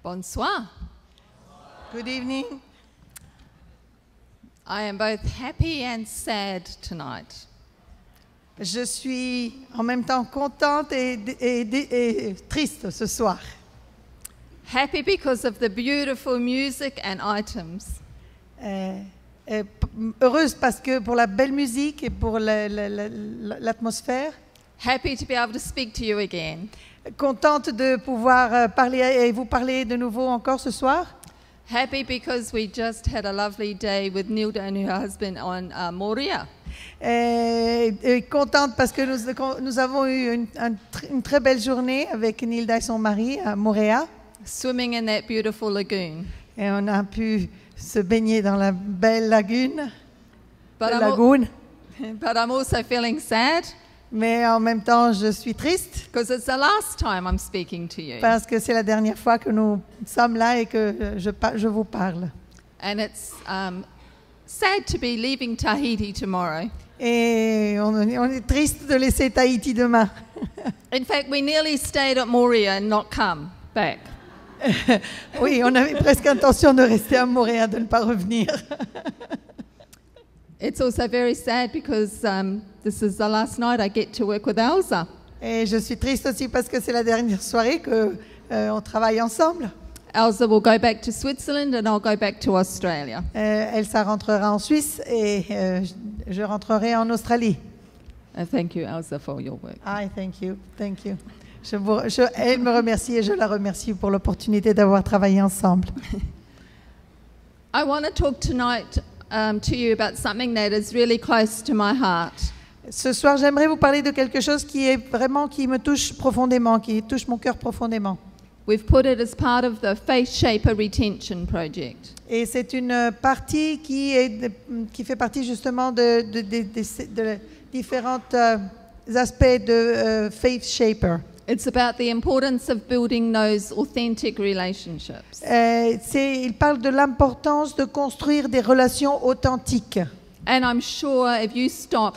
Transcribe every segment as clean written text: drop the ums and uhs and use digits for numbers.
Bonsoir. Good evening. I am both happy and sad tonight. Je suis en même temps contente et triste ce soir. Happy because of the beautiful music and items. Heureuse parce que pour la belle musique et pour l'atmosphère. Happy to be able to speak to you again. Contente de pouvoir vous parler de nouveau encore ce soir. Happy because we just had a lovely day with Nilda and her husband on Moria. Et contente parce que nous avons eu une très belle journée avec Nilda et son mari à Moréa. Swimming in that beautiful lagoon. Et on a pu se baigner dans la belle lagune. But I'm also feeling sad. Mais en même temps, je suis triste. Because it's the last time I'm speaking to you. Parce que c'est la dernière fois que nous sommes là et que je vous parle. And it's sad to be leaving Tahiti tomorrow. Et on est triste de laisser Tahiti demain. In fact, we nearly stayed at Moria and not come back. Oui, on avait presque intention de rester à Montréal, de ne pas revenir. It's also very sad because this is the last night I get to work with Elsa. Et je suis triste aussi parce que c'est la dernière soirée que on travaille ensemble. Elsa will go back to Switzerland and I'll go back to Australia. Elsa rentrera en Suisse et je rentrerai en Australie. Thank you, Elsa, for your work. Thank you. Elle me remercie et je la remercie pour l'opportunité d'avoir travaillé ensemble. I want to talk tonight to you about something that is really close to my heart. Ce soir, j'aimerais vous parler de quelque chose qui me touche profondément, qui touche mon cœur profondément. We've put it as part of the Faith Shaper Retention Project. Et c'est une partie qui fait partie justement de différents aspects de Faith Shaper. It's about the importance of building those authentic relationships. Il parle de l'importance de construire des relations authentiques. And I'm sure if you stop,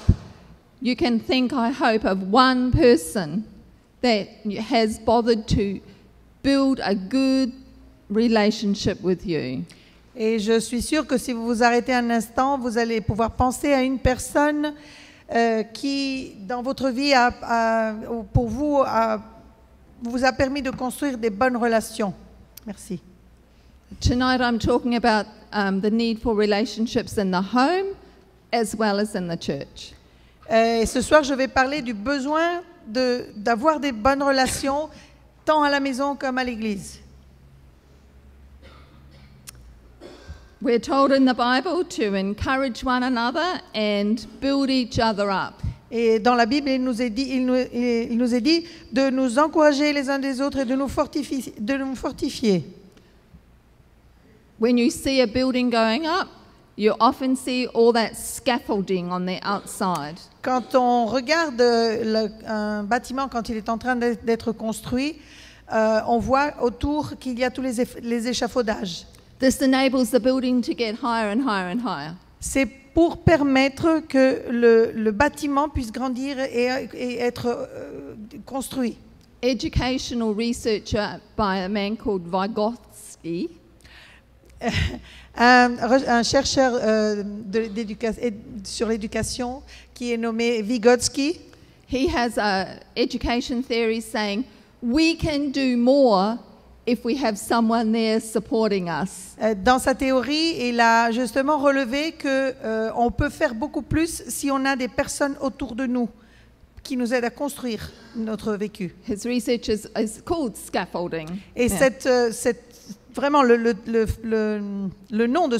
you can think, I hope, of one person that has bothered to build a good relationship with you. Et je suis sûre que si vous vous arrêtez un instant, vous allez pouvoir penser à une personne qui, dans votre vie, vous a permis de construire des bonnes relations. Merci. Tonight I'm talking about the need for relationships in the home as well as in the church. Et ce soir, je vais parler du besoin d'avoir des bonnes relations tant à la maison comme à l'église. We're told in the Bible to encourage one another and build each other up. Et dans la Bible, il nous est dit de nous encourager les uns des autres et de nous fortifier. When you see a building going up, you often see all that scaffolding on the outside. Quand on regarde un bâtiment quand il est en train d'être construit, on voit autour qu'il y a tous les échafaudages. This enables the building to get higher and higher and higher. C'est pour permettre que le bâtiment puisse grandir et être construit. Educational researcher by a man called Vygotsky. Un chercheur sur l'éducation qui est nommé Vygotsky. He has a education theory saying we can do more if we have someone there supporting us. Dans sa théorie, il a justement relevé que on peut faire beaucoup plus si on a des personnes autour de nous qui nous aident à construire notre vécu. His research is called scaffolding. Et vraiment le nom de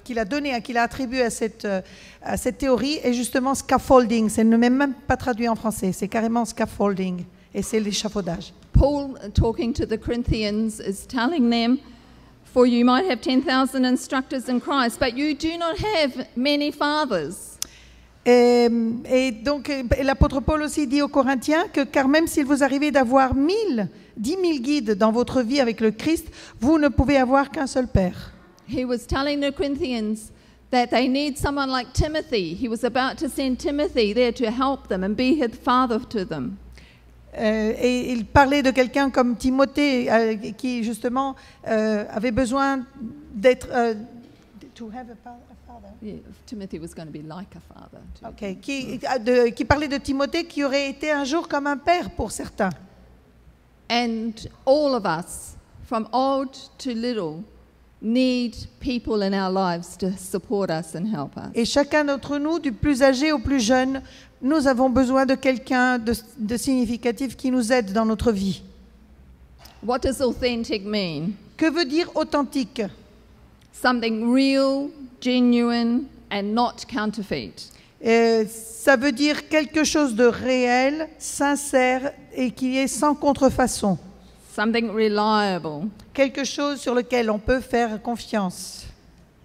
qu'il a attribué à cette théorie est justement scaffolding. C'est même pas traduit en français, c'est carrément scaffolding et c'est l'échafaudage. Paul, talking to the Corinthians, is telling them, for you might have 10,000 instructors in Christ, but you do not have many fathers. Et donc, l'apôtre Paul aussi dit aux Corinthiens que car même s'il vous arrivait d'avoir 10 000 guides dans votre vie avec le Christ, vous ne pouvez avoir qu'un seul père. He was telling the Corinthians that they need someone like Timothy. He was about to send Timothy there to help them and be his father to them. Et il parlait de quelqu'un comme Timothée qui justement avait besoin d'être... to have a father. Yeah, Timothy was going to be like a father. To Okay. Qui parlait de Timothée qui aurait été un jour comme un père pour certains. And all of us, from old to little, need people in our lives to support us and help us. Et chacun d'entre nous, du plus âgé au plus jeune, nous avons besoin de quelqu'un de significatif qui nous aide dans notre vie. What does authentic mean? Que veut dire authentique? Something real, genuine, and not counterfeit. Ça veut dire quelque chose de réel, sincère et qui est sans contrefaçon. Something reliable. Quelque chose sur lequel on peut faire confiance.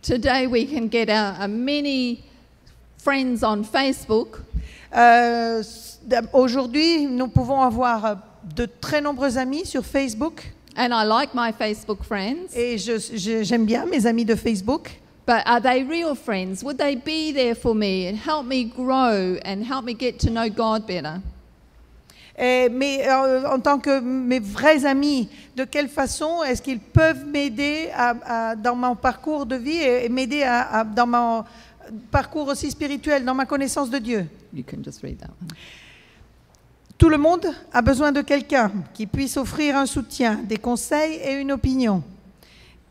Today we can get many friends on Facebook. Aujourd'hui, nous pouvons avoir de très nombreux amis sur Facebook. And I like my Facebook friends. Et j'aime bien mes amis de Facebook. But are they real friends? Would they be there for me and help me grow and help me get to know God better? Mais en tant que mes vrais amis, de quelle façon est-ce qu'ils peuvent m'aider dans mon parcours de vie et m'aider dans mon parcours aussi spirituel, dans ma connaissance de Dieu? You can just read that one. Tout le monde a besoin de quelqu'un qui puisse offrir un soutien, des conseils et une opinion.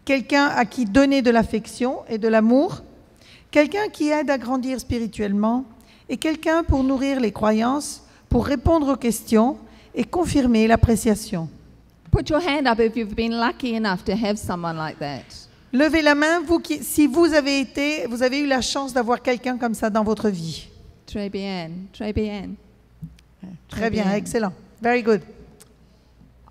Quelqu'un à qui donner de l'affection et de l'amour. Quelqu'un qui aide à grandir spirituellement. Et quelqu'un pour nourrir les croyances, pour répondre aux questions et confirmer l'appréciation. Put your hand up if you've been lucky enough to have someone like that. Levez la main, si vous avez eu la chance d'avoir quelqu'un comme ça dans votre vie. Très bien, très bien. Très bien, excellent. Very good.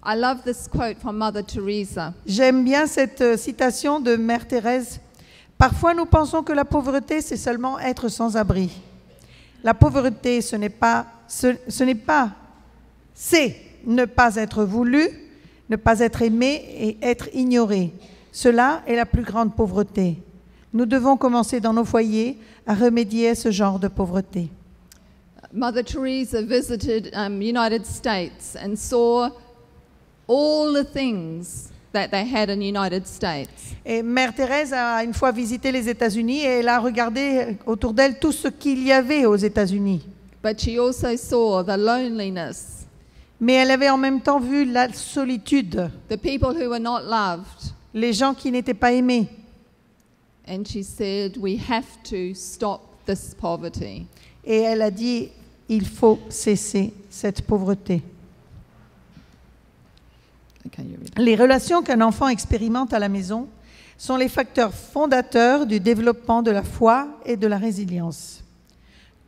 I love this quote from Mother Teresa. J'aime bien cette citation de Mère Thérèse. Parfois, nous pensons que la pauvreté, c'est seulement être sans abri. La pauvreté, c'est ne pas être voulu, ne pas être aimé et être ignoré. Cela est la plus grande pauvreté. Nous devons commencer dans nos foyers à remédier à ce genre de pauvreté. Mother Teresa visited United States and saw all the things that they had in United States. Et Mère Thérèse a une fois visité les États-Unis et elle a regardé autour d'elle tout ce qu'il y avait aux États-Unis. But she also saw the loneliness. Mais elle avait en même temps vu la solitude, The people who were not loved. les gens qui n'étaient pas aimés. And she said, we have to stop this poverty. Et elle a dit, il faut cesser cette pauvreté. Okay, you read. Les relations qu'un enfant expérimente à la maison sont les facteurs fondateurs du développement de la foi et de la résilience.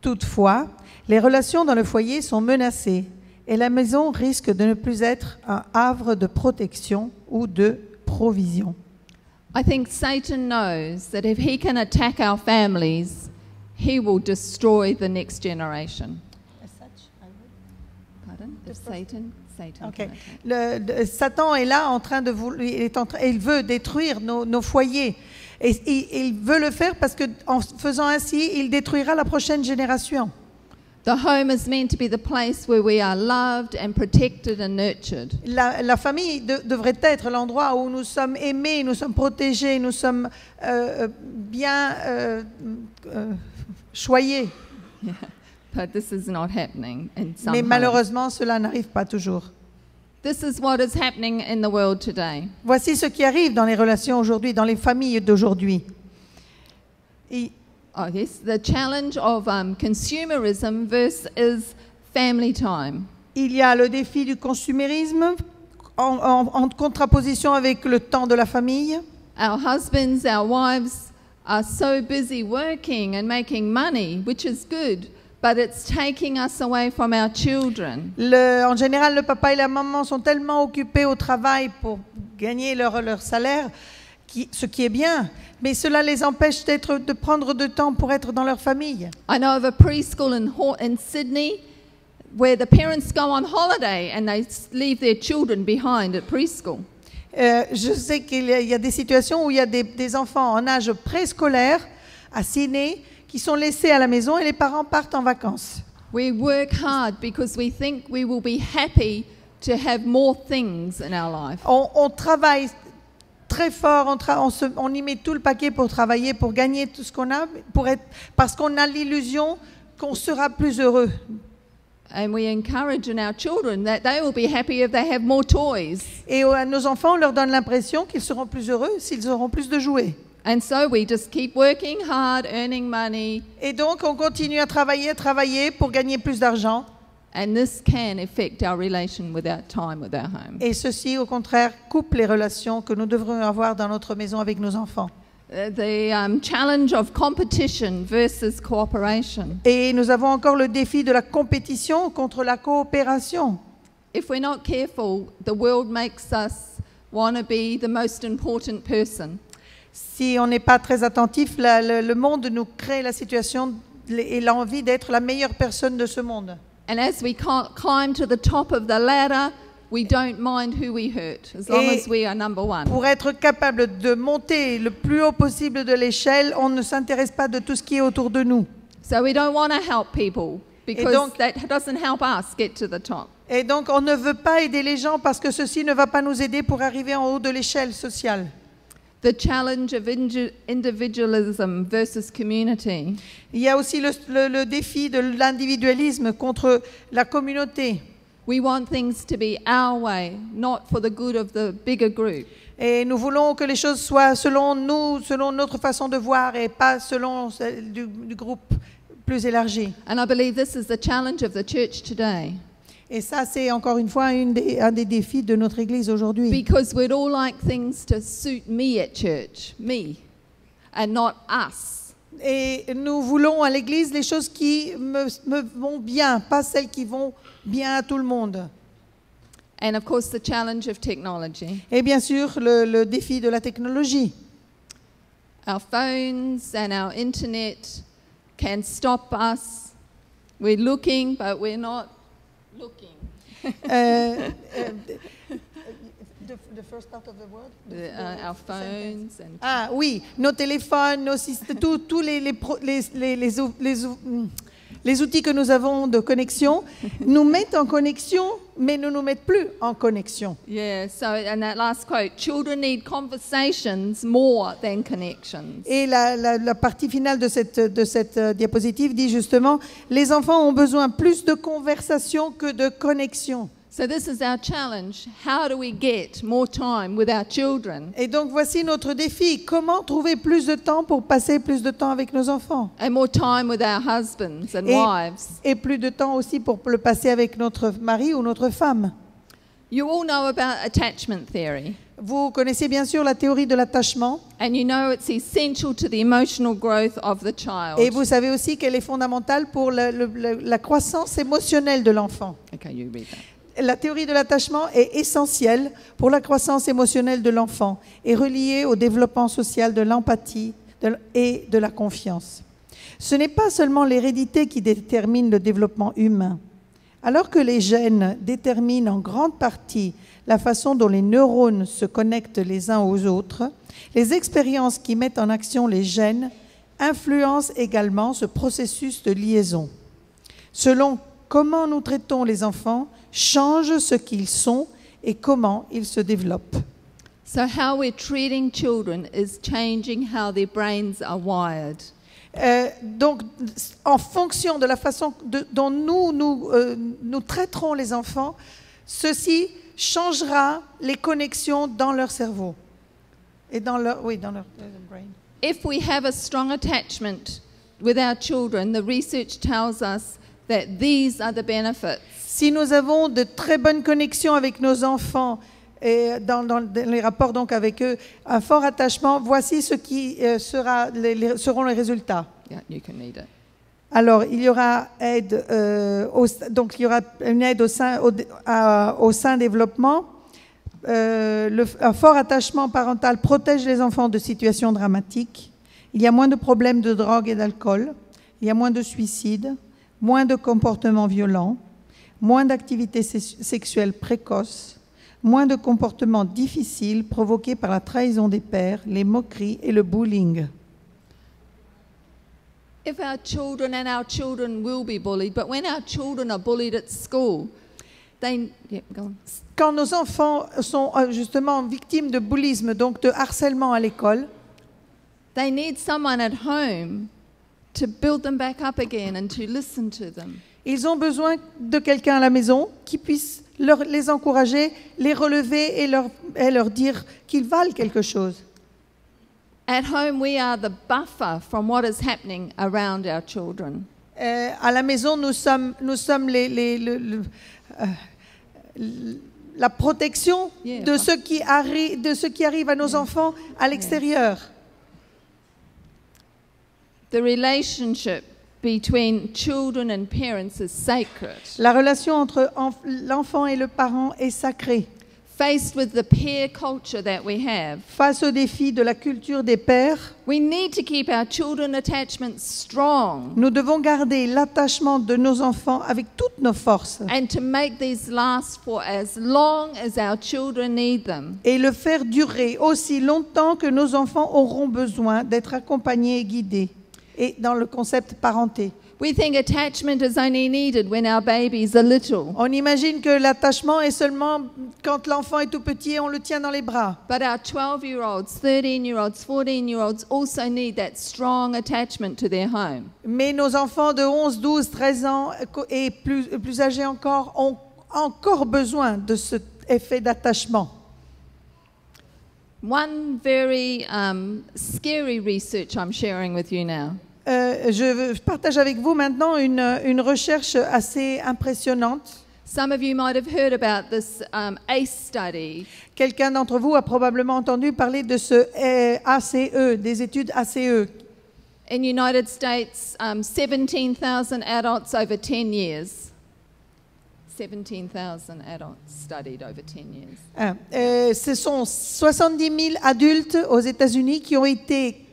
Toutefois, les relations dans le foyer sont menacées et la maison risque de ne plus être un havre de protection ou de provision. I think Satan knows that if he can attack our families, he will destroy the next generation. Pardon? If Satan Okay. can attack. Satan est là en train de il veut détruire nos foyers. Et il veut le faire parce qu'en faisant ainsi, il détruira la prochaine génération. The home is meant to be the place where we are loved and protected and nurtured. La famille devrait être l'endroit où nous sommes aimés, nous sommes protégés, nous sommes bien choyés. Yeah. But this is not happening in some Mais homes. malheureusement, cela n'arrive pas toujours. This is what is happening in the world today. Voici ce qui arrive dans les relations aujourd'hui, dans les familles d'aujourd'hui. Oh yes, the challenge of consumerism versus family time. Il y a le défi du consumérisme en contraposition avec le temps de la famille. Our husbands, our wives are so busy working and making money, which is good, but it's taking us away from our children. En général, le papa et la maman sont tellement occupés au travail pour gagner leur salaire, ce qui est bien, mais cela les empêche de prendre de temps pour être dans leur famille. I know of a preschool in Sydney where the parents go on holiday and they leave their children behind at preschool. Je sais qu'il y a des situations où il y a des enfants en âge préscolaire à Sydney qui sont laissés à la maison et les parents partent en vacances. We work hard because we think we will be happy to have more things in our life. On travaille très fort, on y met tout le paquet pour travailler, pour gagner tout ce qu'on a, parce qu'on a l'illusion qu'on sera plus heureux. And we encourage in our children that they will be happy if they have more toys. Et à nos enfants, on leur donne l'impression qu'ils seront plus heureux s'ils auront plus de jouets. And so we just keep working hard, earning money, Et donc, on continue à travailler pour gagner plus d'argent. and this can affect our relation with our time with our home. Et ceci, au contraire, coupe les relations que nous devrions avoir dans notre maison avec nos enfants. The challenge of competition versus cooperation. Et nous avons encore le défi de la compétition contre la coopération. If we're not careful, the world makes us want to be the most important person. Si on n'est pas très attentif, le monde nous crée la situation et l'envie d'être la meilleure personne de ce monde. And as we climb to the top of the ladder, we don't mind who we hurt, as long as we are number one. Pour être capable de monter le plus haut possible de l'échelle, on ne s'intéresse pas de tout ce qui est autour de nous. So we don't want to help people because donc- that doesn't help us get to the top. Et donc, on ne veut pas aider les gens parce que ceci ne va pas nous aider pour arriver en haut de l'échelle sociale. The challenge of individualism versus community. Il y a aussi le défi de l'individualisme contre la communauté. We want things to be our way, not for the good of the bigger group. Et nous voulons que les choses soient selon nous, selon notre façon de voir et pas selon celle du groupe plus élargi. And I believe this is the challenge of the church today. Et ça, c'est encore une fois un des défis de notre Église aujourd'hui. Because we'd all like things to suit me at church, me, and not us. Et nous voulons à l'Église les choses qui me vont bien, pas celles qui vont bien à tout le monde. And of course, the challenge of technology. Et bien sûr, le défi de la technologie. Our phones and our internet can stop us. We're looking, but we're not looking. The first part of the word? Our phones and Ah oui, nos téléphones, tous les outils que nous avons de connexion nous mettent en connexion, mais ne nous mettent plus en connexion. yeah. So, and that last quote: children need conversations more than connections. Et la partie finale de cette diapositive dit justement, les enfants ont besoin plus de conversation que de connexion. So this is our challenge. How do we get more time with our children Et donc voici notre défi, comment trouver plus de temps pour passer plus de temps avec nos enfants and more time with our husbands and wives? et plus de temps aussi pour le passer avec notre mari ou notre femme. You all know about attachment theory, Vous connaissez bien sûr la théorie de l'attachement and you know it's essential to the emotional growth of the child. et vous savez aussi qu'elle est fondamentale pour la croissance émotionnelle de l'enfant. Okay, you read that. La théorie de l'attachement est essentielle pour la croissance émotionnelle de l'enfant et reliée au développement social de l'empathie et de la confiance. Ce n'est pas seulement l'hérédité qui détermine le développement humain. Alors que les gènes déterminent en grande partie la façon dont les neurones se connectent les uns aux autres, les expériences qui mettent en action les gènes influencent également ce processus de liaison. Selon comment nous traitons les enfants, change ce qu'ils sont et comment ils se développent. So how we're treating children is changing how their brains are wired. Donc, en fonction de la façon dont nous traiterons les enfants, ceci changera les connexions dans leur cerveau et dans leur brain. If we have a strong attachment with our children, the research tells us that these are the benefits. Si nous avons de très bonnes connexions avec nos enfants et dans les rapports donc avec eux, un fort attachement, voici ce qui seront les résultats. Yeah, you can read it. Alors, il y aura aide, donc il y aura une aide au sein développement. Un fort attachement parental protège les enfants de situations dramatiques. Il y a moins de problèmes de drogue et d'alcool. Il y a moins de suicides, moins de comportements violents, moins d'activités sexuelles précoces, moins de comportements difficiles provoqués par la trahison des pères, les moqueries et le bullying. if our children, and our children will be bullied, but when our children are bullied at school, go on. Quand nos enfants sont justement victimes de bullisme, donc de harcèlement à l'école, They need someone at home to build them back up again and to listen to them. ils ont besoin de quelqu'un à la maison qui puisse les encourager, les relever et leur dire qu'ils valent quelque chose. At home, we are the buffer from what is happening around our children. À la maison, nous sommes la protection Yeah. de ce qui arrive à nos enfants à l'extérieur. The relationship between children and parents is sacred. La relation entre l'enfant et le parent est sacrée. Faced with the peer culture that we have, Face au défi de la culture des pères, we need to keep our children attachments strong nous devons garder l'attachement de nos enfants avec toutes nos forces and to make these last for as long as our children need them. et le faire durer aussi longtemps que nos enfants auront besoin d'être accompagnés et guidés. Et dans le concept parenté. We think attachment is only needed when our babies are little. On imagine que l'attachement est seulement quand l'enfant est tout petit et on le tient dans les bras. But our 12-year-olds, 13-year-olds, 14-year-olds also need that strong attachment to their home. Mais nos enfants de 11, 12, 13 ans et plus âgés encore ont encore besoin de cet effet d'attachement. One very scary research I'm sharing with you now. Je partage avec vous maintenant une recherche assez impressionnante. Some of you might have heard about this ACE study. Quelqu'un d'entre vous a probablement entendu parler de ce ACE, des études ACE. In United States, 17,000 adults over 10 years. 17,000 adults studied over 10 years. Ce sont 70 000 adultes aux États-Unis qui ont été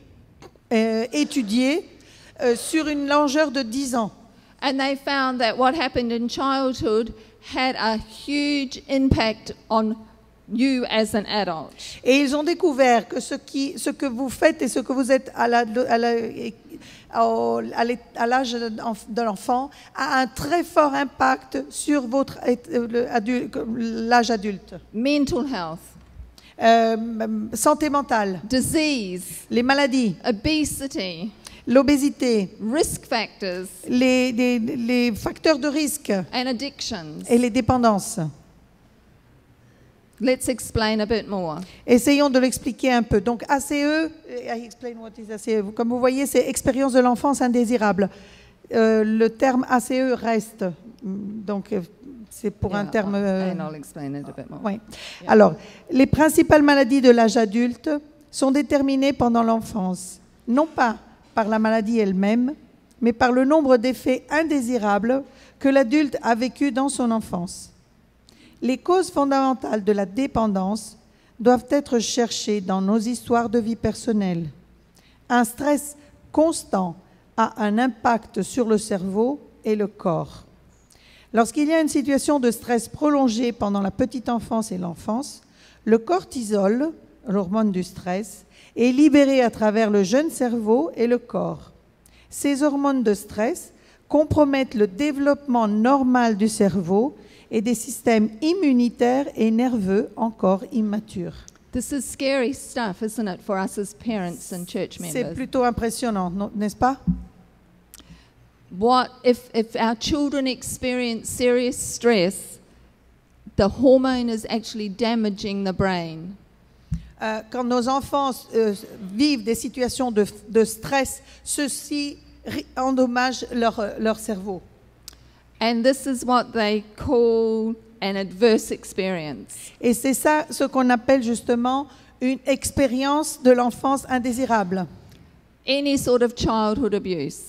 étudiés sur une longueur de 10 ans. And they found that what happened in childhood had a huge impact on you as an adult. Et ils ont découvert que ce que vous faites et ce que vous êtes à l'âge de l'enfant a un très fort impact sur l'âge adulte. Mental health, Santé mentale, disease, les maladies, obesity, l'obésité, risk factors, les facteurs de risque and addictions. et les dépendances. Let's explain a bit more. Essayons de l'expliquer un peu. Donc ACE, I explain what is ACE. Comme vous voyez, c'est expérience de l'enfance indésirable. Le terme ACE reste. Donc c'est pour un terme. And I'll explain it a bit more. Oui. Alors, les principales maladies de l'âge adulte sont déterminées pendant l'enfance, non pas par la maladie elle-même, mais par le nombre d'effets indésirables que l'adulte a vécu dans son enfance. Les causes fondamentales de la dépendance doivent être cherchées dans nos histoires de vie personnelle. Un stress constant a un impact sur le cerveau et le corps. Lorsqu'il y a une situation de stress prolongée pendant la petite enfance et l'enfance, le cortisol, l'hormone du stress, est libéré à travers le jeune cerveau et le corps. Ces hormones de stress compromettent le développement normal du cerveau et des systèmes immunitaires et nerveux encore immatures. This is scary stuff, isn't it, for us as parents and church C'est members? plutôt impressionnant, n'est-ce pas? What if our children experience serious stress, the hormone is actually damaging the brain. Quand nos enfants vivent des situations de stress, ceci endommage leur cerveau. And this is what they call an adverse experience. Et c'est ça ce qu'on appelle justement une expérience de l'enfance indésirable. Any sort of childhood abuse.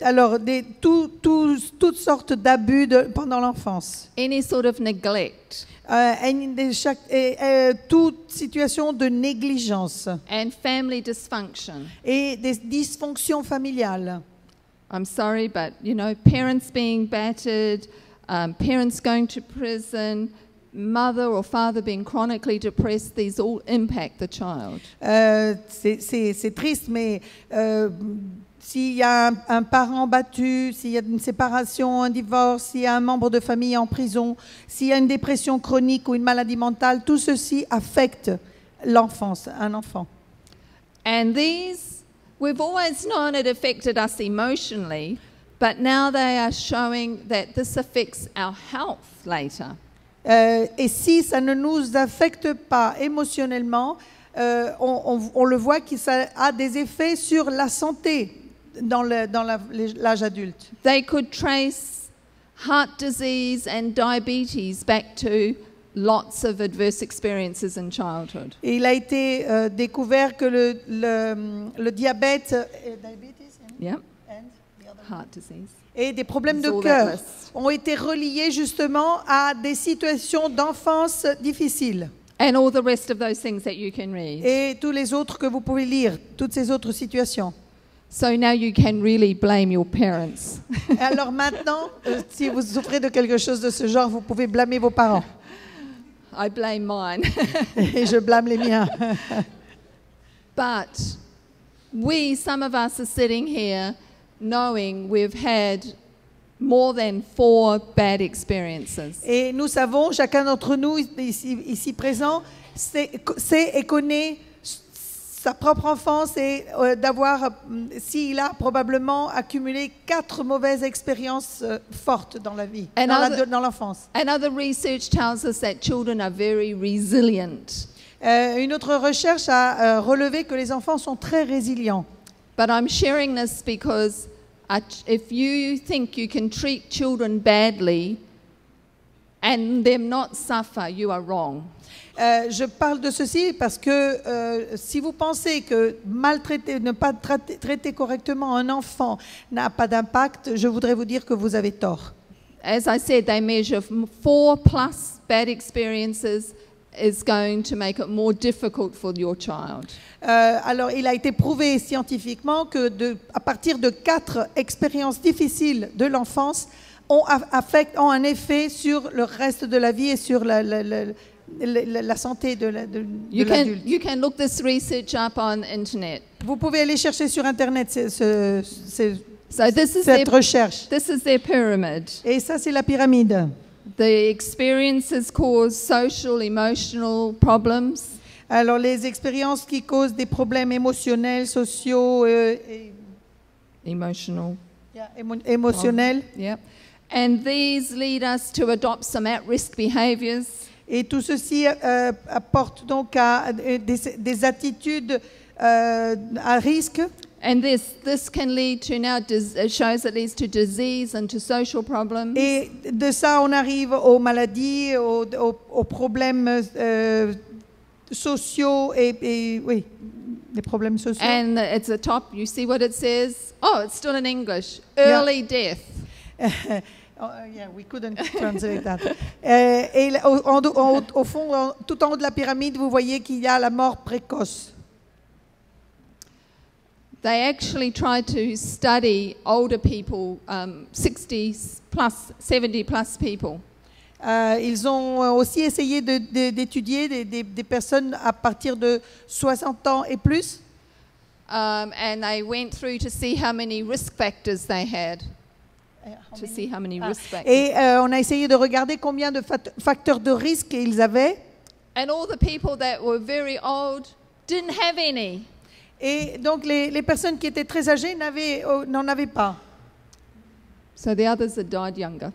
Alors, toutes sortes d'abus pendant l'enfance. Any sort of neglect. Toute situation de négligence. And family dysfunction. Et des dysfonctions familiales. I'm sorry, but, you know, parents being battered, parents going to prison, mother or father being chronically depressed, these all impact the child. C'est triste, mais s'il y a un parent battu, s'il y a une séparation, un divorce, s'il y a un membre de famille en prison, s'il y a une dépression chronique ou une maladie mentale, tout ceci affecte l'enfance, un enfant. And these, we've always known it affected us emotionally, but now they are showing that this affects our health later. Et si ça ne nous affecte pas émotionnellement, on le voit que ça a des effets sur la santé dans l'âge adulte. They could trace heart disease and diabetes back to lots of adverse experiences in childhood. Et il a été découvert que le diabète Yep. Heart disease. et des problèmes de It's all cœur that list. ont été reliés justement à des situations d'enfance difficiles. And all the rest of those things that you can read. Et tous les autres que vous pouvez lire, toutes ces autres situations. So now you can really blame your parents. Alors maintenant, si vous souffrez de quelque chose de ce genre, vous pouvez blâmer vos parents. I blame mine. Et je blâme les miens. But some of us are sitting here knowing we've had more than 4 bad experiences. Et nous savons, chacun d'entre nous ici présent, sait et connaît sa propre enfance et s'il a probablement accumulé 4 mauvaises expériences fortes dans la vie, dans l'enfance. And other research tells us that children are very resilient. Une autre recherche a relevé que les enfants sont très résilients. But I'm sharing this because if you think you can treat children badly and them not suffer, you are wrong. Je parle de ceci parce que si vous pensez que ne pas traiter correctement un enfant n'a pas d'impact, je voudrais vous dire que vous avez tort. As I said, they measure 4 plus bad experiences is going to make it more difficult for your child. Alors, il a été prouvé scientifiquement que à partir de 4 expériences difficiles de l'enfance ont un effet sur le reste de la vie et sur la santé de l'adulte. You can look this research up on internet. Vous pouvez aller chercher sur Internet So cette recherche. This is their pyramid. Et ça, c'est la pyramide. The experiences cause social, emotional problems. Alors, les expériences qui causent des problèmes émotionnels, sociaux et Emotional. émotionnels. Yeah. And these lead us to adopt some at-risk behaviors. Et tout ceci apporte donc à des attitudes à risque. And this can lead to it shows it leads to disease and to social problems. Et de ça, on arrive aux maladies, aux problèmes sociaux et oui, des problèmes sociaux. And at the top, you see what it says? Oh, it's still in English. Early death. Oh, yeah, we couldn't translate that. Et au fond, tout en haut de la pyramide, vous voyez qu'il y a la mort précoce. They actually tried to study older people, 60 plus, 70 plus people. Ils ont aussi essayé d'étudier des personnes à partir de 60 ans et plus. And they went through to see how many risk factors they had. Et on a essayé de regarder combien de facteurs de risque ils avaient. And all the people that were very old didn't have any. Et donc les personnes qui étaient très âgées n'en avaient pas. So the others had died younger.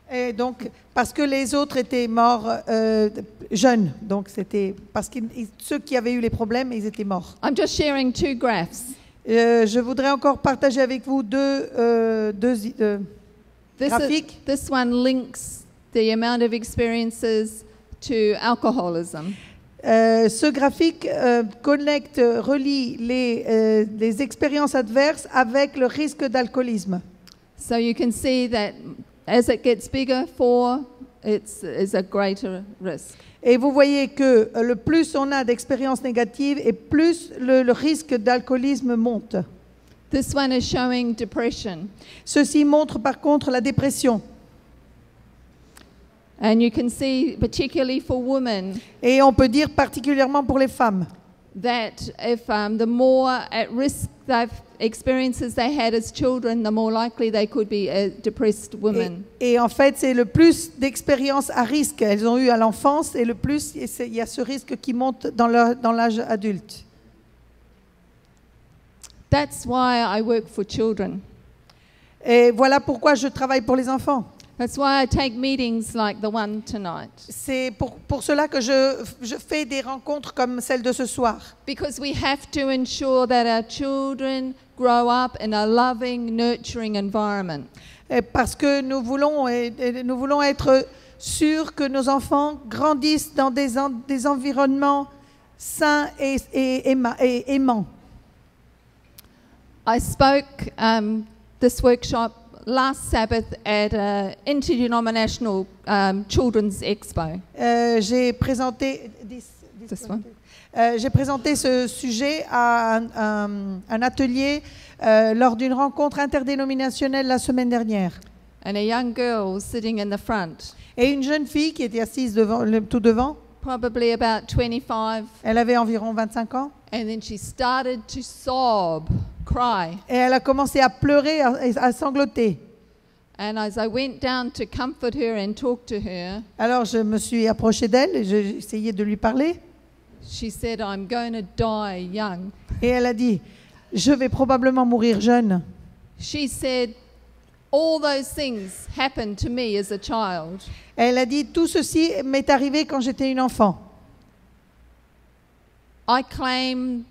Et donc parce que les autres étaient morts jeunes, donc c'était parce que ceux qui avaient eu les problèmes, ils étaient morts. I'm just sharing 2 graphs. Je voudrais encore partager avec vous deux graphiques. This one links the amount of experiences to alcoholism. Ce graphique relie les expériences adverses avec le risque d'alcoolisme. So you can see that as it gets bigger, 4 is a greater risk. Et vous voyez que le plus on a d'expériences négatives et plus le risque d'alcoolisme monte. This one is showing depression. Ceci montre par contre la dépression. And you can see, particularly for women, Et on peut dire particulièrement pour les femmes, that if the more at risk experiences they had as children, the more likely they could be depressed women. Et en fait, c'est le plus d'expériences à risque elles ont eu à l'enfance et le plus il y a ce risque qui monte dans l'âge adulte. That's why I work for children. Et voilà pourquoi je travaille pour les enfants. That's why I take meetings like the one tonight. C'est pour cela que je fais des rencontres comme celle de ce soir. Because we have to ensure that our children grow up in a loving, nurturing environment. Et parce que nous voulons être sûrs que nos enfants grandissent dans des environnements sains et aimants. I spoke this workshop last Sabbath at an interdenominational children's expo. J'ai présenté ce sujet à un atelier lors d'une rencontre interdénominationnelle la semaine dernière. And a young girl was sitting in the front, Et une jeune fille qui était assise tout devant, probably about 25, elle avait environ 25 ans, and then she started to sob, cry. et elle a commencé à pleurer, à sangloter. And as I went down to comfort her and talk to her, Alors je me suis approchée d'elle et j'ai essayé de lui parler. she said, I'm going to die young. Et elle a dit, je vais probablement mourir jeune. She said, all those things happened to me as a child. Elle a dit, tout ceci m'est arrivé quand j'étais une enfant. I claim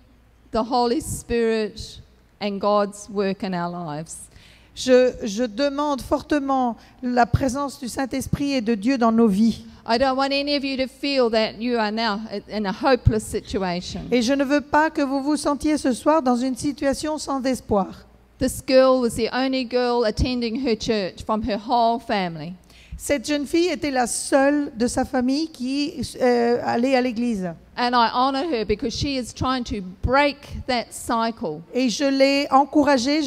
the Holy Spirit and God's work in our lives. Je demande fortement la présence du Saint-Esprit et de Dieu dans nos vies. I don't want any of you to feel that you are now in a hopeless situation. Et je ne veux pas que vous vous sentiez ce soir dans une situation sans espoir. This girl was the only girl attending her church from her whole family. Cette jeune fille était la seule de sa famille qui allait à l'église. And I honor her because she is trying to break that cycle. Et je l'ai encouragée,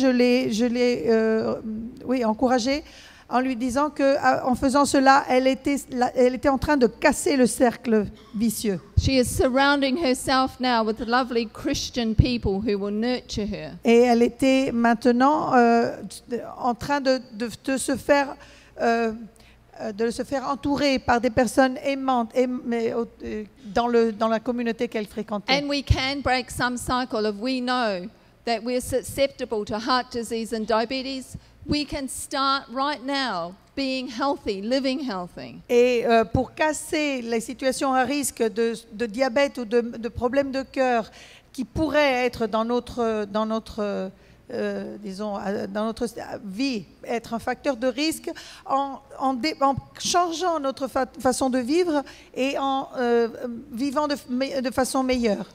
encouragée en lui disant que, en faisant cela, elle était en train de casser le cercle vicieux. She is surrounding herself now with lovely Christian people who will nurture her. Et elle était maintenant en train de se faire entourer par des personnes aimantes dans la communauté qu'elle fréquentait. And we can break some cycle if we know that we're susceptible to heart disease and diabetes. We can start right now being healthy, living healthy. Et pour casser les situations à risque de diabète ou de problèmes de cœur qui pourraient être dans notre vie, être un facteur de risque, en changeant notre façon de vivre et en vivant de façon meilleure.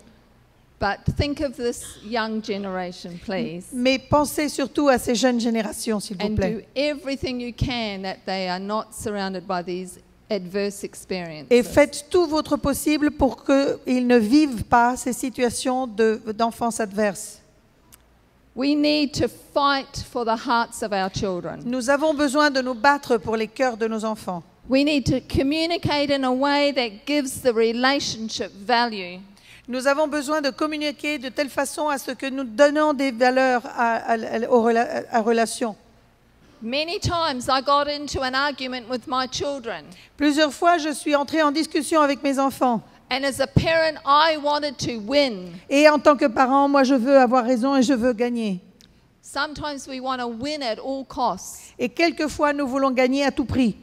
But think of this young generation, please. Mais pensez surtout à ces jeunes générations, s'il vous And plaît. do everything you can that they are not surrounded by these adverse experiences. Et faites tout votre possible pour qu'ils ne vivent pas ces situations d'enfance adverse. We need to fight for the hearts of our children. Nous avons besoin de nous battre pour les cœurs de nos enfants. We need to communicate in a way that gives the relationship value. Nous avons besoin de communiquer de telle façon à ce que nous donnons des valeurs à relation. Many times I got into an argument with my children. Plusieurs fois, je suis entrée en discussion avec mes enfants. And as a parent, I wanted to win. Et en tant que parent, moi, je veux avoir raison et je veux gagner. Sometimes we want to win at all costs. Et quelquefois, nous voulons gagner à tout prix.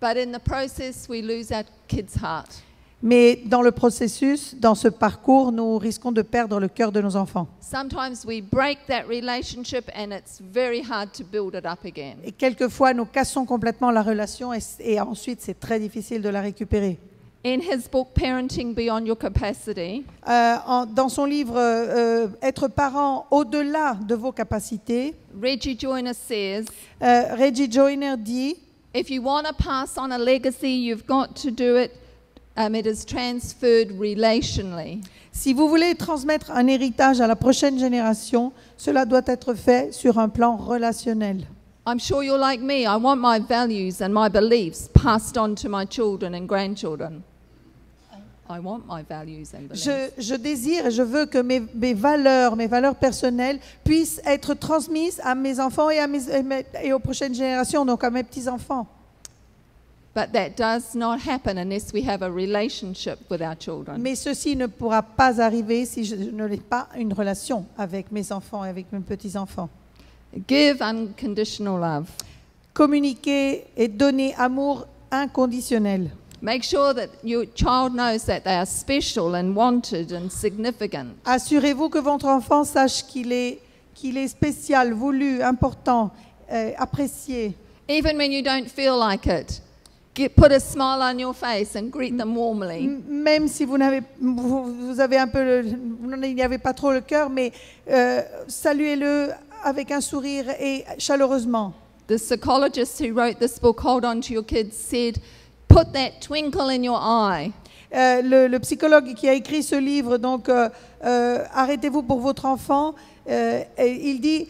But in the process, we lose our kids' heart. Mais dans le processus, dans ce parcours, nous risquons de perdre le cœur de nos enfants. Sometimes we break that relationship and it's very hard to build it up again. Et quelquefois, nous cassons complètement la relation et ensuite, c'est très difficile de la récupérer. In his book, Parenting Beyond Your Capacity, Dans son livre Être parent au-delà de vos capacités, Reggie Joiner says, Reggie Joiner dit if you want to pass on a legacy, you've got to do it. It is transferred relationally. si vous voulez transmettre un héritage à la prochaine génération, cela doit être fait sur un plan relationnel. I'm sure you're like me. I want my values and my beliefs passed on to my children and grandchildren. I want my values and beliefs. Je désire et je veux que mes valeurs personnelles puissent être transmises à mes enfants et aux prochaines générations, donc à mes petits-enfants. But that does not happen unless we have a relationship with our children. Mais ceci ne pourra pas arriver si je n'ai pas une relation avec mes enfants et avec mes petits-enfants. Give unconditional love. Communiquer et donner amour inconditionnel. Make sure that your child knows that they are special and wanted and significant. Assurez-vous que votre enfant sache qu'il est spécial, voulu, important, apprécié. Even when you don't feel like it, put a smile on your face and greet them warmly. Même si vous avez un peu, vous n'y avez pas trop le cœur, mais saluez-le avec un sourire et chaleureusement. The psychologist who wrote this book, Hold On to Your Kids, said, put that twinkle in your eye. Le psychologue qui a écrit ce livre, donc arrêtez-vous pour votre enfant, il dit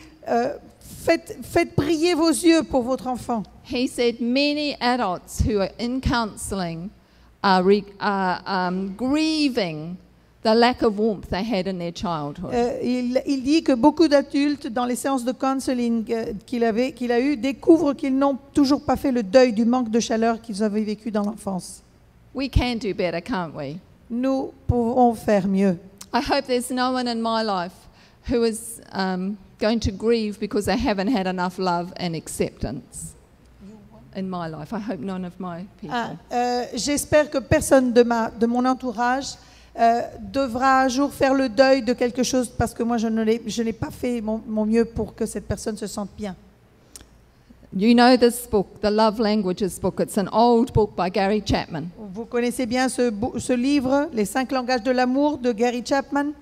faites briller vos yeux pour votre enfant. He said many adults who are in counselling are grieving the lack of warmth they had in their childhood. Il dit que beaucoup d'adultes dans les séances de counseling qu'il a eu découvrent qu'ils n'ont toujours pas fait le deuil du manque de chaleur qu'ils avaient vécu dans l'enfance. We can do better, can't we? Nous pouvons faire mieux. I hope there's no one in my life who is going to grieve because they haven't had enough love and acceptance. In my life, I hope none of my people. J'espère que personne de mon entourage devra un jour faire le deuil de quelque chose parce que moi je n'ai pas fait mon mieux pour que cette personne se sente bien. You know this book, the Love Languages book. It's an old book by Gary Chapman. Vous connaissez bien ce livre, Les 5 langages de l'amour de Gary Chapman.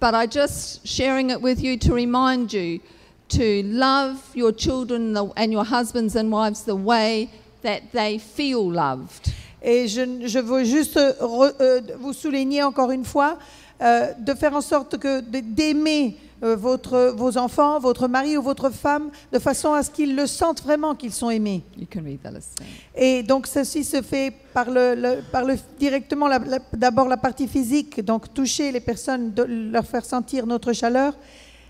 But I just sharing it with you to remind you to love your children and your husbands and wives the way that they feel loved. Et je veux juste vous souligner encore une fois de faire en sorte que d'aimer vos enfants, votre mari ou votre femme, de façon à ce qu'ils le sentent vraiment qu'ils sont aimés. You can read the list. Et donc ceci se fait par directement d'abord la partie physique, donc toucher les personnes, leur faire sentir notre chaleur.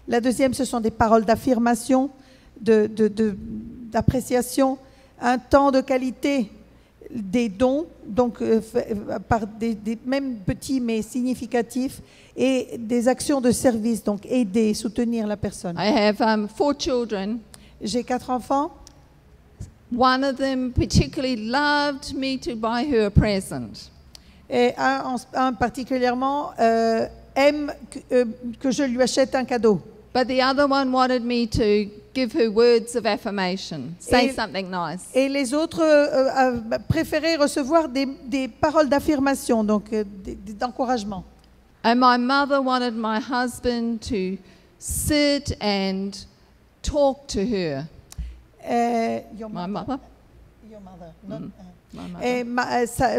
La deuxième, ce sont des paroles d'affirmation, d'appréciation, un temps de qualité, des dons, donc par même petits mais significatifs, et des actions de service, donc aider, soutenir la personne. I have 4 children. J'ai 4 enfants. One of them particularly loved me to buy her a present. Et un particulièrement aime que je lui achète un cadeau. But the other one wanted me to give her words of affirmation, say something nice. Et les autres préféraient recevoir des paroles d'affirmation, donc d'encouragement. And my mother wanted my husband to sit and talk to her. My mother. Your mother. My mother. Et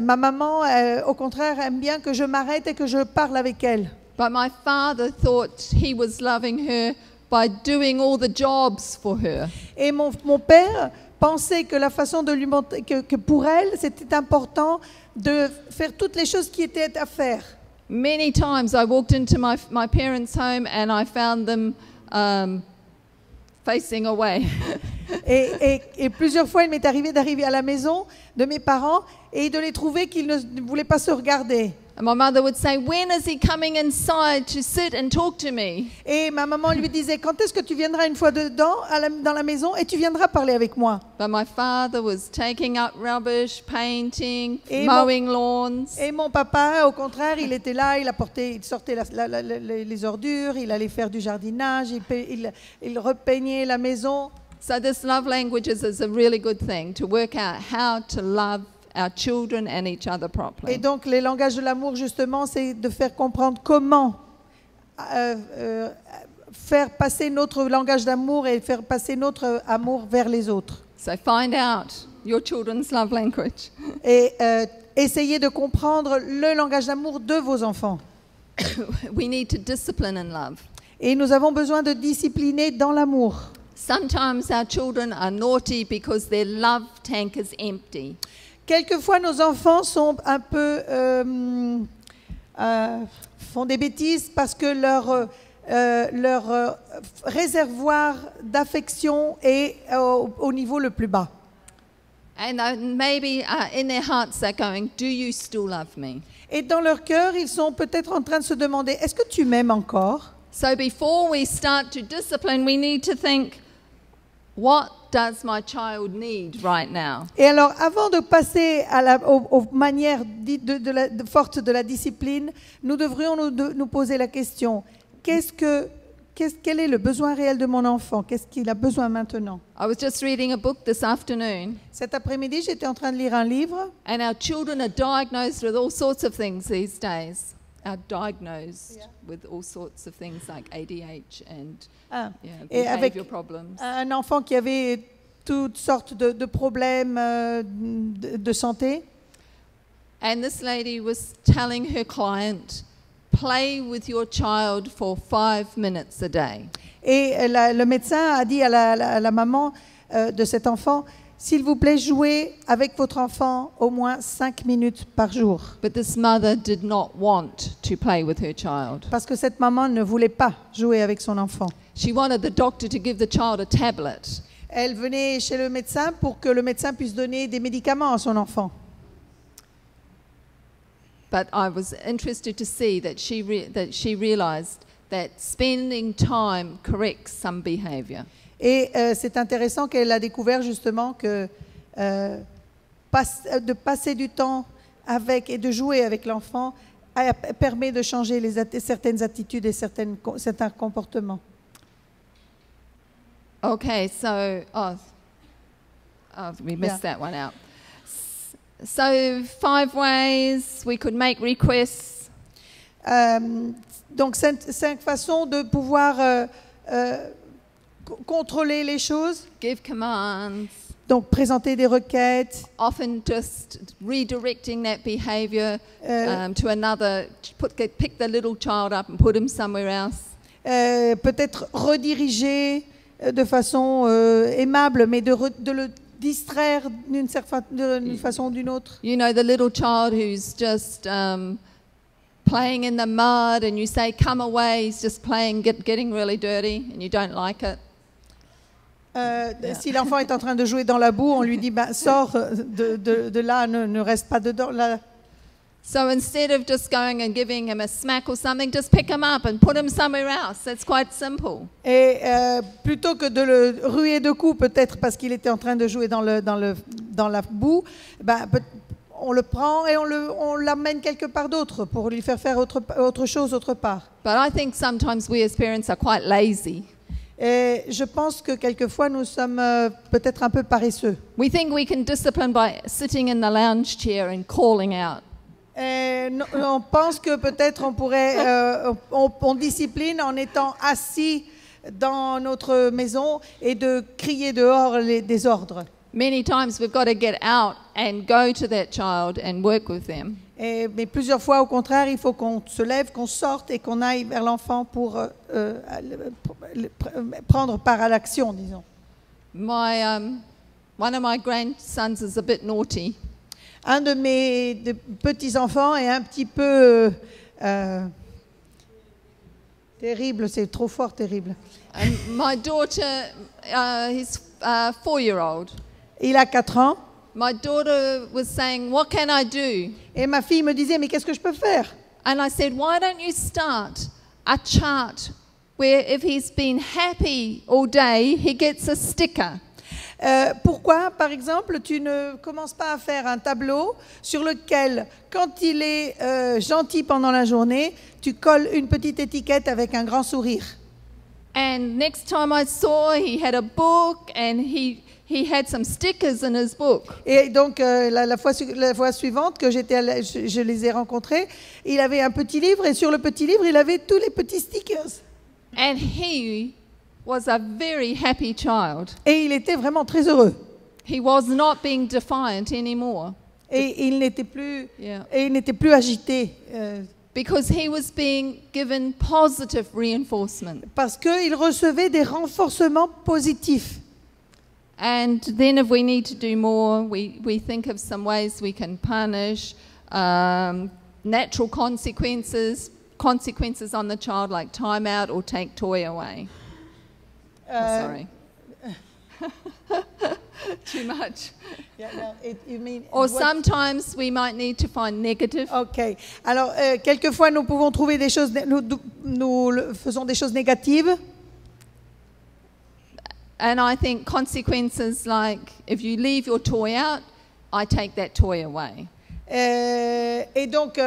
ma maman, au contraire, aime bien que je m'arrête et que je parle avec elle. But my father thought he was loving her by doing all the jobs for her. Et mon père pensait que la façon de lui montrer que pour elle, c'était important de faire toutes les choses qui étaient à faire. Many times I walked into my parents' home and I found them facing away. Et plusieurs fois, il m'est arrivé d'arriver à la maison de mes parents et de les trouver qu'ils ne voulaient pas se regarder. And my mother would say, "When is he coming inside to sit and talk to me?" Et ma maman lui disait, quand est-ce que tu viendras une fois dans la maison et tu viendras parler avec moi? But my father was taking up rubbish, painting, Et mowing lawns. Et mon papa, au contraire, il était là, il sortait les ordures, il allait faire du jardinage, il repeignait la maison. So this love languages is a really good thing to work out how to love our children and each other properly. Et donc, les langages de l'amour, justement, c'est de faire comprendre comment faire passer notre langage d'amour et faire passer notre amour vers les autres. So find out your children's love language. Et essayez de comprendre le langage d'amour de vos enfants. We need to discipline in love. Et nous avons besoin de discipliner dans l'amour. Sometimes our children are naughty because their love tank is empty. Quelquefois, nos enfants sont un peu font des bêtises parce que leur réservoir d'affection est au niveau le plus bas. And maybe in their hearts they're going, do you still love me? Et dans leur cœur, ils sont peut-être en train de se demander, est-ce que tu m'aimes encore? So before we start to discipline, we need to think, what does my child need right now? Et alors, avant de passer aux manières fortes de la discipline, nous devrions nous poser la question, quel est le besoin réel de mon enfant? Qu'est-ce qu'il a besoin maintenant? I was just reading a book this afternoon, Cet après-midi, j'étais en train de lire un livre. and our children are diagnosed with all sorts of things these days. Are diagnosed with all sorts of things like ADH and Et avec behavior problems. un enfant qui avait toutes sortes de problèmes de santé. And this lady was telling her client, play with your child for 5 minutes a day. Et le médecin a dit à la maman de cet enfant, s'il vous plaît, jouez avec votre enfant au moins 5 minutes par jour. But this mother did not want to play with her child. Parce que cette maman ne voulait pas jouer avec son enfant. She wanted the doctor to give the child a tablet. Elle venait chez le médecin pour que le médecin puisse donner des médicaments à son enfant. But I was interested to see that she realized that spending time corrects some behavior. Et c'est intéressant qu'elle a découvert justement que de passer du temps avec et de jouer avec l'enfant permet de changer certaines attitudes et certains comportements. Okay, so we missed that one out. So 5 ways we could make requests. Donc 5 façons de pouvoir contrôler les choses. Give commands. Donc présenter des requêtes. Often just redirecting that behavior to another. Pick the little child up and put him somewhere else. Peut-être rediriger de façon aimable, mais de le distraire d'une façon ou d'une autre. You know, the little child who's just playing in the mud and you say, come away, he's just playing, getting really dirty and you don't like it. Si l'enfant est en train de jouer dans la boue, on lui dit, sors de là, ne reste pas dedans. Là. So instead of just going and giving him a smack or something, just pick him up and put him somewhere else. That's quite simple. Et plutôt que de le ruer de coups, peut-être parce qu'il était en train de jouer dans la boue, on le prend et on l'amène quelque part d'autre pour lui faire autre chose autre part. But I think sometimes we as parents are quite lazy. Et je pense que quelquefois nous sommes peut-être un peu paresseux. We think we can discipline by sitting in the lounge chair and calling out. Et on pense que peut-être on pourrait, on discipline en étant assis dans notre maison et de crier dehors des ordres. Many times we've got to get out and go to that child and work with them. Mais plusieurs fois, au contraire, il faut qu'on se lève, qu'on sorte et qu'on aille vers l'enfant pour prendre part à l'action, disons. One of my grandsons is a bit naughty. Un de mes petits-enfants est un petit peu terrible, c'est trop fort, terrible. And my daughter, he's 4-year-old. Il a 4 ans. My daughter was saying, what can I do? Et ma fille me disait, mais qu'est-ce que je peux faire? And I said, why don't you start a chart where if he's been happy all day, he gets a sticker. Pourquoi, par exemple, tu ne commences pas à faire un tableau sur lequel, quand il est gentil pendant la journée, tu colles une petite étiquette avec un grand sourire. And next time I saw, he had a book and he had some stickers in his book. Et donc, la fois suivante que je les ai rencontrés, il avait un petit livre et sur le petit livre, il avait tous les petits stickers. And he was a very happy child. Et il était vraiment très heureux. He was not being defiant anymore. Et il n'était plus agité. Because he was being given positive reinforcement. Parce qu'il recevait des renforcements positifs. And then if we need to do more, we think of some ways we can punish, natural consequences on the child like time out or take toy away. Sorry. Too much. Yeah, no, you mean Or what- sometimes we might need to find negative. Ok. Alors, quelquefois, nous pouvons trouver des choses, faisons des choses négatives. And I think consequences like if you leave your toy out, I take that toy away. Et donc,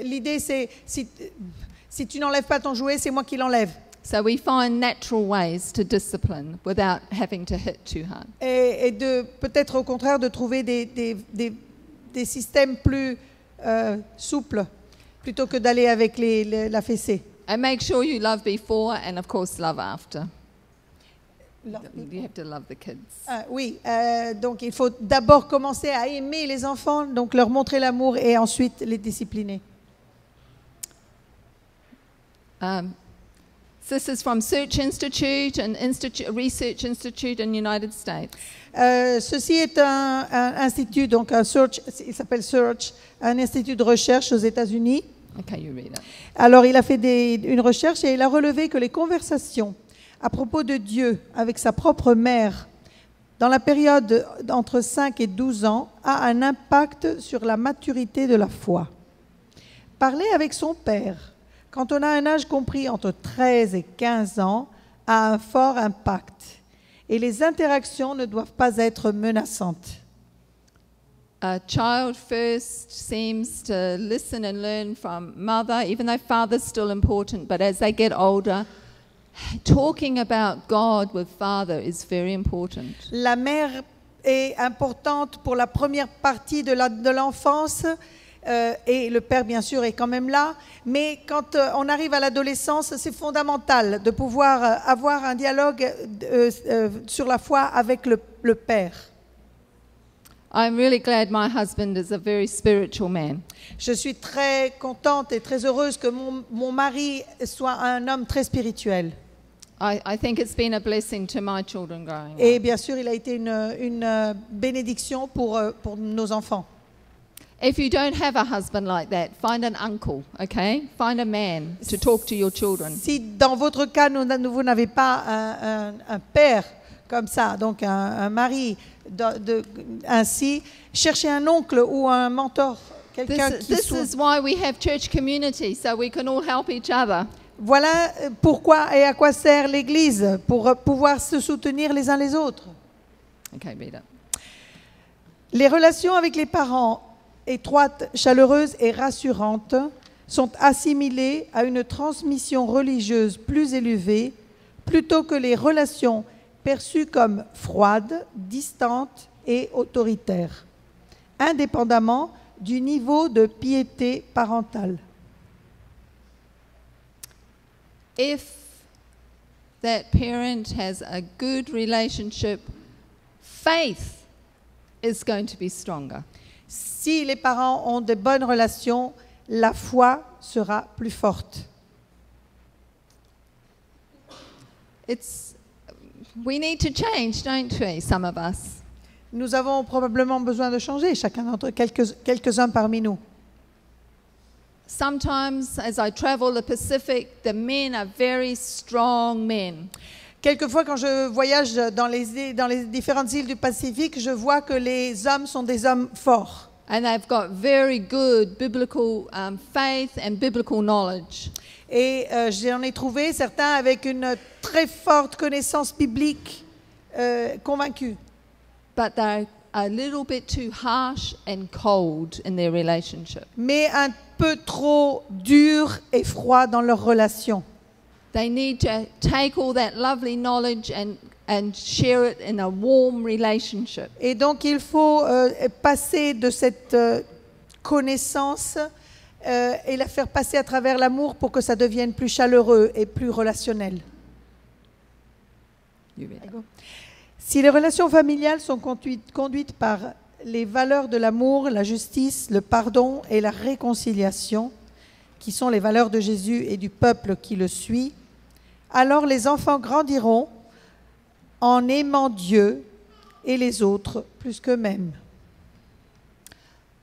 l'idée, c'est si tu n'enlèves pas ton jouet, c'est moi qui l'enlève. So we find natural ways to discipline without having to hit too hard. Et de peut-être au contraire de trouver des systèmes plus souples plutôt que d'aller avec la fessée. And make sure you love before and of course love after. You have to love the kids. Oui, donc il faut d'abord commencer à aimer les enfants, donc leur montrer l'amour et ensuite les discipliner. This is from Search Institute, research institute in the United States. Ceci est un institut, donc un Search, il s'appelle Search, un institut de recherche aux États-Unis. Okay, you read it. Alors il a fait une recherche et il a relevé que les conversations à propos de Dieu avec sa propre mère dans la période entre 5 et 12 ans a un impact sur la maturité de la foi. Parler avec son père quand on a un âge compris entre 13 et 15 ans a un fort impact et les interactions ne doivent pas être menaçantes. A child first seems to listen and learn from mother, even though father's still important, but as they get older, talking about God with father is very important. La mère est importante pour la première partie de l'enfance et le père bien sûr est quand même là, mais quand on arrive à l'adolescence, c'est fondamental de pouvoir avoir un dialogue sur la foi avec le père. I'm really glad my husband is a very spiritual man. Je suis très contente et très heureuse que mon mari soit un homme très spirituel. I think it's been a blessing to my children growing Et up. bien sûr, il a été une bénédiction pour nos enfants. If you don't have a husband like that, find an uncle, okay? Find a man to talk to your children. Si dans votre cas, vous n'avez pas un père comme ça, donc un mari ainsi, cherchez un oncle ou un mentor, quelqu'un qui This soit... is why we have church community, so we can all help each other. Voilà pourquoi et à quoi sert l'Église, pour pouvoir se soutenir les uns les autres. Okay, read it. Les relations avec les parents, étroites, chaleureuses et rassurantes, sont assimilées à une transmission religieuse plus élevée, plutôt que les relations perçues comme froides, distantes et autoritaires, indépendamment du niveau de piété parentale. If that parent has a good relationship, faith is going to be stronger. Si les parents ont de bonnes relations, la foi sera plus forte. We need to change, don't we, some of us? Nous avons probablement besoin de changer, chacun d'entre quelques-uns parmi nous. Sometimes, as I travel the Pacific, the men are very strong men. Quelquefois, quand je voyage dans les différentes îles du Pacifique, je vois que les hommes sont des hommes forts. And they've got very good biblical faith and biblical knowledge. Et j'en ai trouvé certains avec une très forte connaissance biblique, convaincus. But they're a little bit too harsh and cold in their relationship. Mais un peu trop durs et froids dans leur relation. They need to take all that lovely knowledge and share it in a warm relationship. Et donc, il faut passer de cette connaissance et la faire passer à travers l'amour pour que ça devienne plus chaleureux et plus relationnel. You read it. Si les relations familiales sont conduites par les valeurs de l'amour, la justice, le pardon et la réconciliation, qui sont les valeurs de Jésus et du peuple qui le suit, alors les enfants grandiront en aimant Dieu et les autres plus qu'eux-mêmes.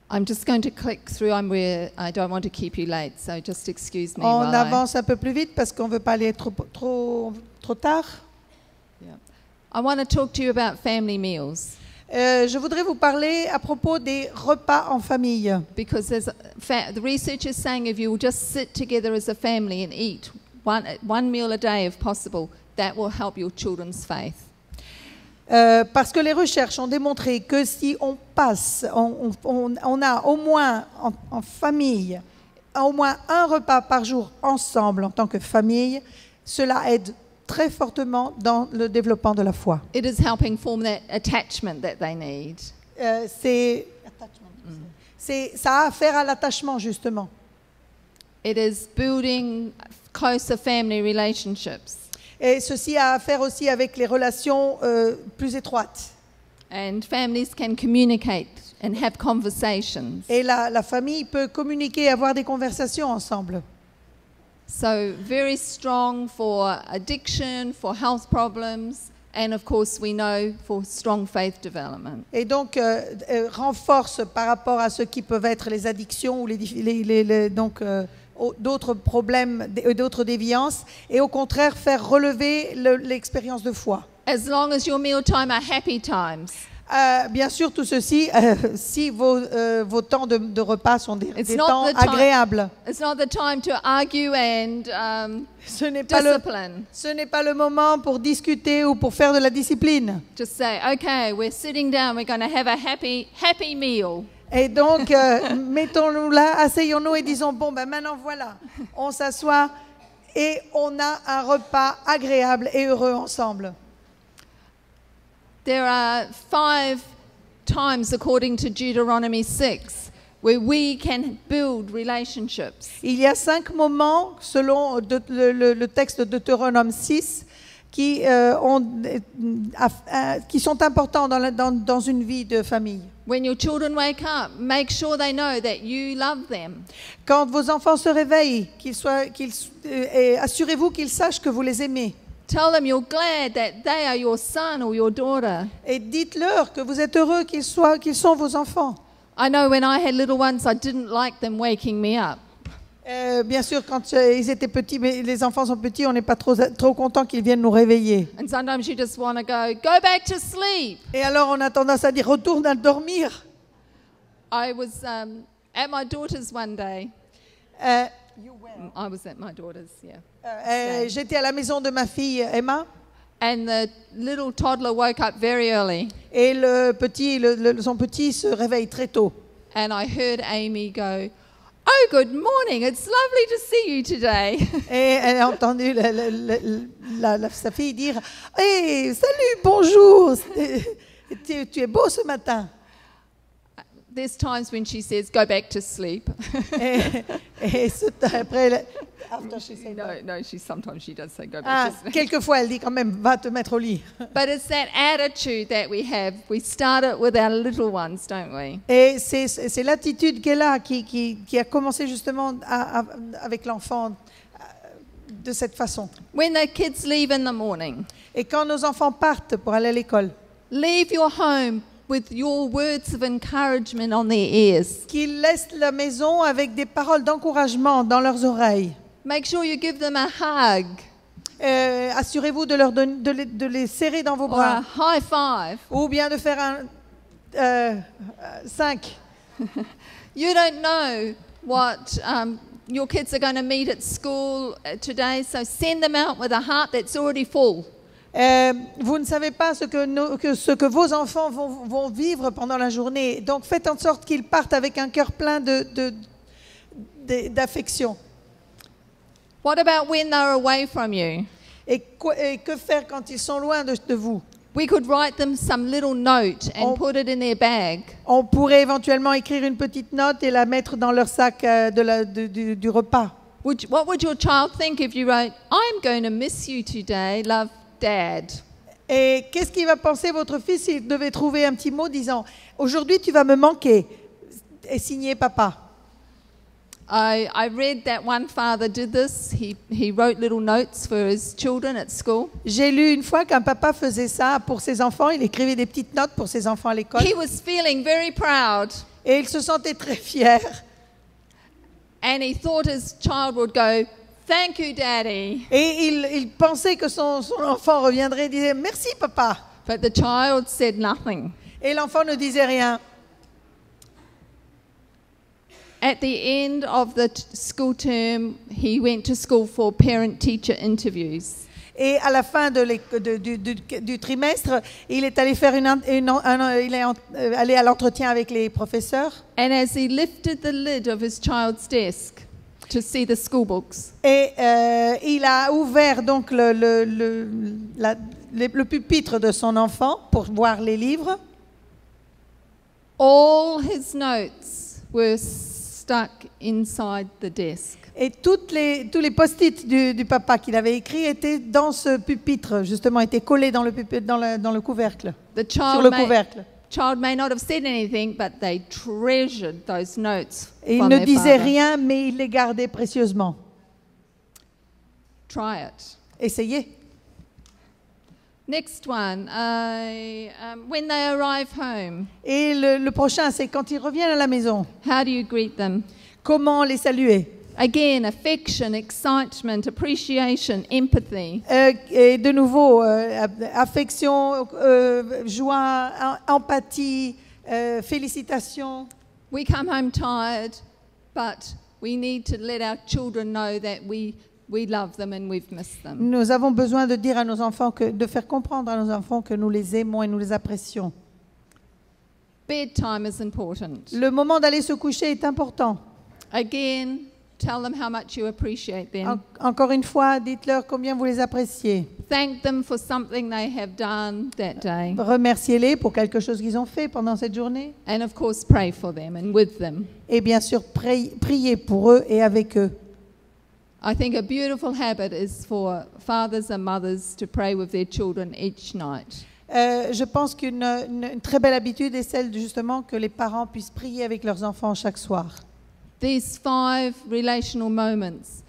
I'm just going to click through. I don't want to keep you late, so just excuse me. On while avance un peu plus vite parce qu'on ne veut pas aller trop tard. I want to talk to you about family meals Je voudrais vous parler à propos des repas en famille. because the research is saying if you will just sit together as a family and eat one meal a day if possible, that will help your children's faith. Parce que les recherches ont démontré que si on passe, on a au moins en famille, au moins un repas par jour ensemble en tant que famille, cela aide très fortement dans le développement de la foi. It is helping form that attachment that they need. Ça a affaire à l'attachement justement. It is building closer family relationships. Et ceci a affaire aussi avec les relations plus étroites. And families can communicate and have conversations. Et la famille peut communiquer et avoir des conversations ensemble. So very strong for addiction, for health problems, and of course we know for strong faith development. Et donc renforce par rapport à ce qui peuvent être les addictions ou d'autres problèmes, d'autres déviances, et au contraire faire relever l'expérience de foi. As long as your mealtime are happy times. Bien sûr, tout ceci, si vos temps de repas sont des temps agréables. It's not the time to argue and Ce n'est pas le moment pour discuter ou pour faire de la discipline. Just say, okay, we're sitting down, we're going to have a happy meal. Et donc, mettons-nous là, asseyons-nous et disons, bon, ben maintenant voilà, on s'assoit et on a un repas agréable et heureux ensemble. There are 5 times, according to Deuteronomy 6, where we can build relationships. Il y a 5 moments, selon le texte de Deutéronome 6, qui sont importants dans une vie de famille. When your children wake up, make sure they know that you love them. Quand vos enfants se réveillent, assurez-vous qu'ils sachent que vous les aimez. Tell them you're glad that they are your son or your daughter. Et dites-leur que vous êtes heureux qu'ils sont vos enfants. I know when I had little ones, I didn't like them waking me up. Bien sûr, quand ils étaient petits, mais les enfants sont petits, on n'est pas trop content qu'ils viennent nous réveiller. And sometimes you just want to go back to sleep. Et alors on a tendance à dire retourne à dormir. I was at my daughter's one day. I was at my daughter's, yeah. J'étais à la maison de ma fille Emma. And the little toddler woke up very early. Et son petit se réveille très tôt. And I heard Amy go, "Oh, good morning. It's lovely to see you today." Et elle a entendu sa fille dire hey, salut, bonjour, tu es beau ce matin. There's times when she says, "Go back to sleep." et après, after she said no, sometimes she does say, "Go back to sleep." Quelquefois, elle dit quand même, va te mettre au lit. But it's that attitude that we have. We start it with our little ones, don't we? Et c'est l'attitude qu'elle a qui a commencé justement avec l'enfant de cette façon. When the kids leave in the morning. Et quand nos enfants partent pour aller à l'école. Leave your home with your words of encouragement on their ears. Qu'ils laissent la maison avec des paroles d'encouragement dans leurs oreilles. Make sure you give them a hug. Assurez-vous de les serrer dans vos bras. Or a high five. Ou bien de faire un 5. You don't know what your kids are going to meet at school today, so send them out with a heart that's already full. Vous ne savez pas ce que vos enfants vont vivre pendant la journée. Donc faites en sorte qu'ils partent avec un cœur plein d'affection. What about when they're away from you? Et que faire quand ils sont loin de vous? We could write them some little note and put it in their bag. On pourrait éventuellement écrire une petite note et la mettre dans leur sac du repas. What would your child think if you wrote, "I'm going to miss you today, love, Dad"? Et qu'est-ce qu'il va penser votre fils s'il devait trouver un petit mot disant « Aujourd'hui, tu vas me manquer » et signé « Papa ». I read that one father did this. He wrote little notes for his children at school. J'ai lu une fois qu'un papa faisait ça pour ses enfants. Il écrivait des petites notes pour ses enfants à l'école. He was feeling very proud, Et il se sentait très fier. and he thought his child would go, "Thank you, Daddy." Et il pensait que son enfant reviendrait et disait « Merci, papa ». But the child said nothing. Et l'enfant ne disait rien. At the end of the school term, he went to school for parent-teacher interviews. Et à la fin du trimestre, il est allé faire il est allé à l'entretien avec les professeurs. And as he lifted the lid of his child's desk to see the school books, Et il a ouvert donc le pupitre de son enfant pour voir les livres. all his notes were stuck inside the desk. Et tous les post-it du papa qu'il avait écrit étaient dans ce pupitre, justement, étaient collés dans le couvercle, The sur le couvercle. child may not have said anything, but they treasured those notes Et il from ne their disait father. rien, mais il les gardait précieusement. Try it. Essayez. Next one, when they arrive home, Et le prochain, c'est quand ils reviennent à la maison. how do you greet them? Comment les saluer? Again, affection, excitement, appreciation, empathy. Et de nouveau, affection, joie, empathie, félicitations. We come home tired, but we need to let our children know that we love them and we've missed them. Nous avons besoin de dire à nos enfants, de faire comprendre à nos enfants que nous les aimons et nous les apprécions. Bedtime is important. Le moment d'aller se coucher est important. Again, tell them how much you appreciate them. Encore une fois, dites-leur combien vous les appréciez. Thank them for something they have done that day. Remerciez-les pour quelque chose qu'ils ont fait pendant cette journée. And of course, pray for them and with them. Et bien sûr, priez pour eux et avec eux. I think a beautiful habit is for fathers and mothers to pray with their children each night. Je pense qu'une très belle habitude est celle justement que les parents puissent prier avec leurs enfants chaque soir. These 5 relational moments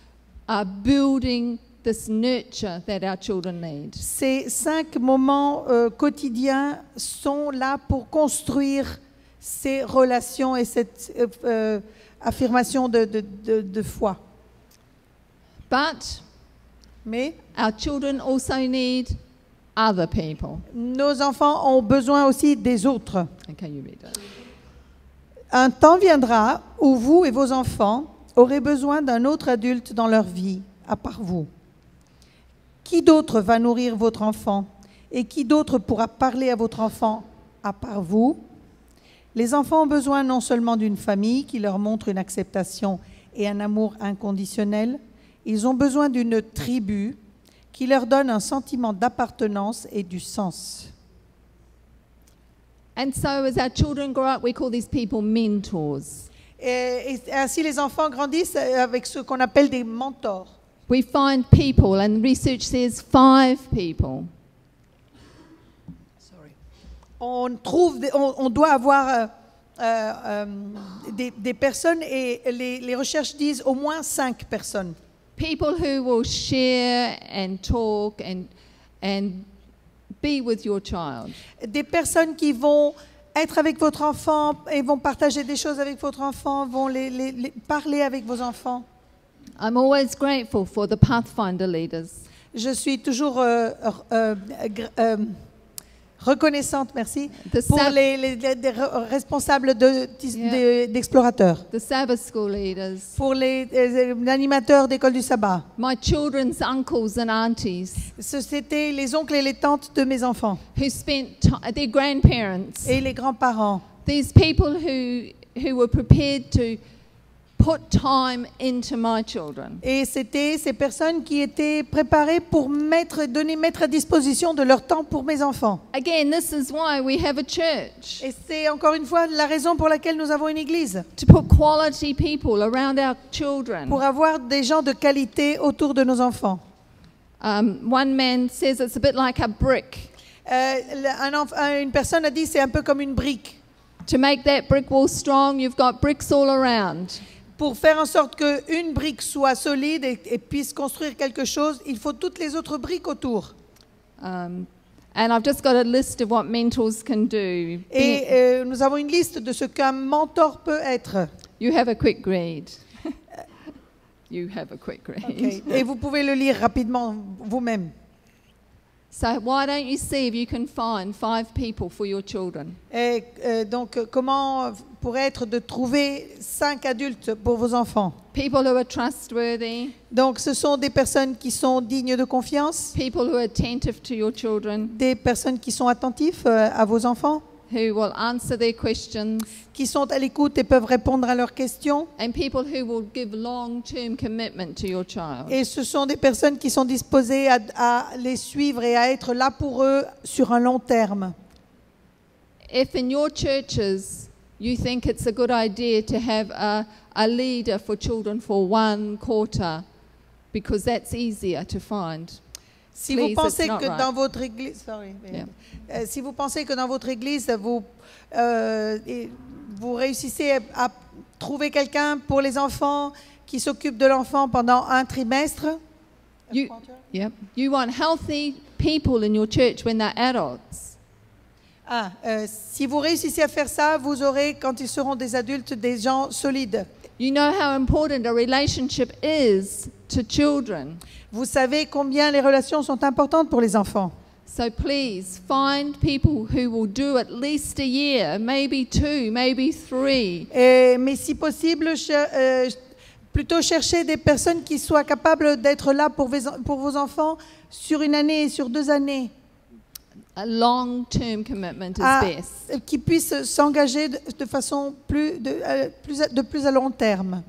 are building this nurture that our children need. Ces 5 moments quotidiens sont là pour construire ces relations et cette affirmation de foi. But Mais our children also need other people. nos enfants ont besoin aussi des autres. Okay, you read it. Un temps viendra où vous et vos enfants aurez besoin d'un autre adulte dans leur vie, à part vous. Qui d'autre va nourrir votre enfant? Et qui d'autre pourra parler à votre enfant à part vous? Les enfants ont besoin non seulement d'une famille qui leur montre une acceptation et un amour inconditionnel, ils ont besoin d'une tribu qui leur donne un sentiment d'appartenance et du sens. And so as our children grow up, we call these people mentors. Et ainsi, les enfants grandissent avec ce qu'on appelle des mentors. We find people, and research says 5 people. On doit avoir des personnes et les recherches disent au moins 5 personnes. People who will share and talk and be with your child. Des personnes qui vont être avec votre enfant et vont partager des choses avec votre enfant, vont les parler avec vos enfants. I'm always grateful for the Pathfinder leaders. Je suis toujours reconnaissante, merci, pour les responsables d'explorateurs, The Sabbath school leaders. pour les animateurs d'école du sabbat. My children's uncles and aunties C'était les oncles et les tantes de mes enfants who spent their grandparents. et les grands-parents. These people who were prepared to put time into my children. Et c'était ces personnes qui étaient préparées pour mettre à disposition de leur temps pour mes enfants. Again, this is why we have a church. Et c'est encore une fois la raison pour laquelle nous avons une église. To put quality people around our children. Pour avoir des gens de qualité autour de nos enfants. One man says it's a bit like a brick. Une personne a dit c'est un peu comme une brique. To make that brick wall strong, you've got bricks all around. Pour faire en sorte qu'une brique soit solide et puisse construire quelque chose, il faut toutes les autres briques autour. And I've just got a list of what mentors can do. Et nous avons une liste de ce qu'un mentor peut être. You have a quick read. You have a quick read. Okay. Et vous pouvez le lire rapidement vous-même. So why don't you see if you can find 5 people for your children? Et donc, comment pourrait être de trouver 5 adultes pour vos enfants? People who are trustworthy, Donc, ce sont des personnes qui sont dignes de confiance, people who are attentive to your children, des personnes qui sont attentives à vos enfants, who will answer their questions, qui sont à l'écoute et peuvent répondre à leurs questions. and people who will give long-term commitment to your child. Et ce sont des personnes qui sont disposées à les suivre et à être là pour eux sur un long terme. If in your churches you think it's a good idea to have a leader for children for 1 quarter, because that's easier to find. Si vous Please, pensez it's not que right. dans votre église, si vous pensez que dans votre église vous réussissez à trouver quelqu'un pour les enfants qui s'occupe de l'enfant pendant un trimestre, You want healthy people in your church when they're adults. si vous réussissez à faire ça, vous aurez, quand ils seront des adultes, des gens solides. You know how important a relationship is to children. Vous savez combien les relations sont importantes pour les enfants. So please find people who will do at least a year, maybe 2, maybe 3. Mais si possible, plutôt chercher des personnes qui soient capables d'être là pour vos enfants sur 1 année et sur 2 années. A long-term commitment is best. Qui puissent s'engager de façon plus à long terme.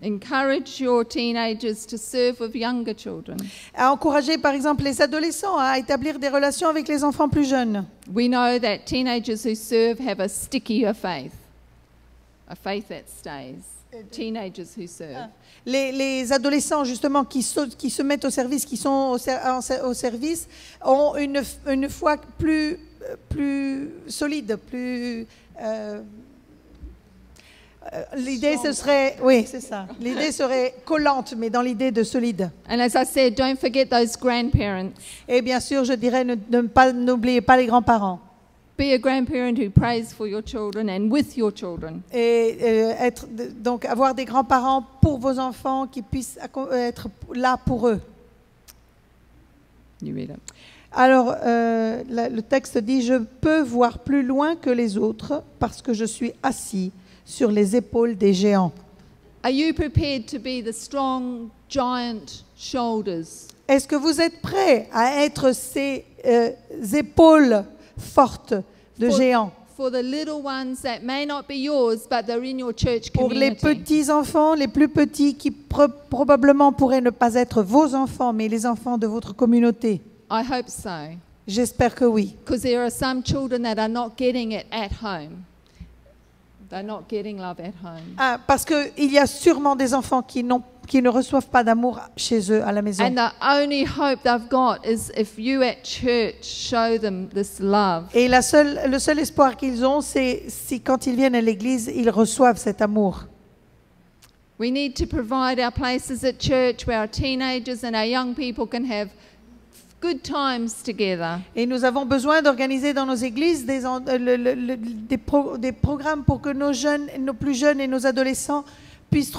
Encourage your teenagers to serve with younger children. À encourager par exemple les adolescents à établir des relations avec les enfants plus jeunes. We know that teenagers who serve have a stickier faith, a faith that stays. Teenagers who serve. Les adolescents justement qui se mettent au service, qui sont au service, ont une foi plus solide, plus... l'idée ce serait, oui c'est ça, l'idée serait collante mais dans l'idée de solide. And as I said, don't forget those grandparents. Et bien sûr je dirais n'oubliez pas les grands-parents. Be a grandparent who prays for your children and with your children. Et donc avoir des grands-parents pour vos enfants qui puissent être là pour eux. You read it. Alors, le texte dit « Je peux voir plus loin que les autres parce que je suis assis sur les épaules des géants. » Are you prepared to be the strong giant shoulders? Est-ce que vous êtes prêts à être ces épaules fortes de géants For the little ones that may not be yours, but they're in your church pour les community. petits-enfants, les plus petits qui probablement pourraient ne pas être vos enfants, mais les enfants de votre communauté? I hope so. J'espère que oui. Because there are some children that are not getting it at home. They're not getting love at home. Parce qu'il y a sûrement des enfants qui ne reçoivent pas d'amour chez eux, à la maison. And the only hope they've got is if you at church show them this love. Et le seul espoir qu'ils ont, c'est si quand ils viennent à l'église, ils reçoivent cet amour. We need to provide our places at church where our teenagers and our young people can have good times together. Et nous avons besoin d'organiser dans nos églises des programmes pour que nos plus jeunes et nos adolescents puissent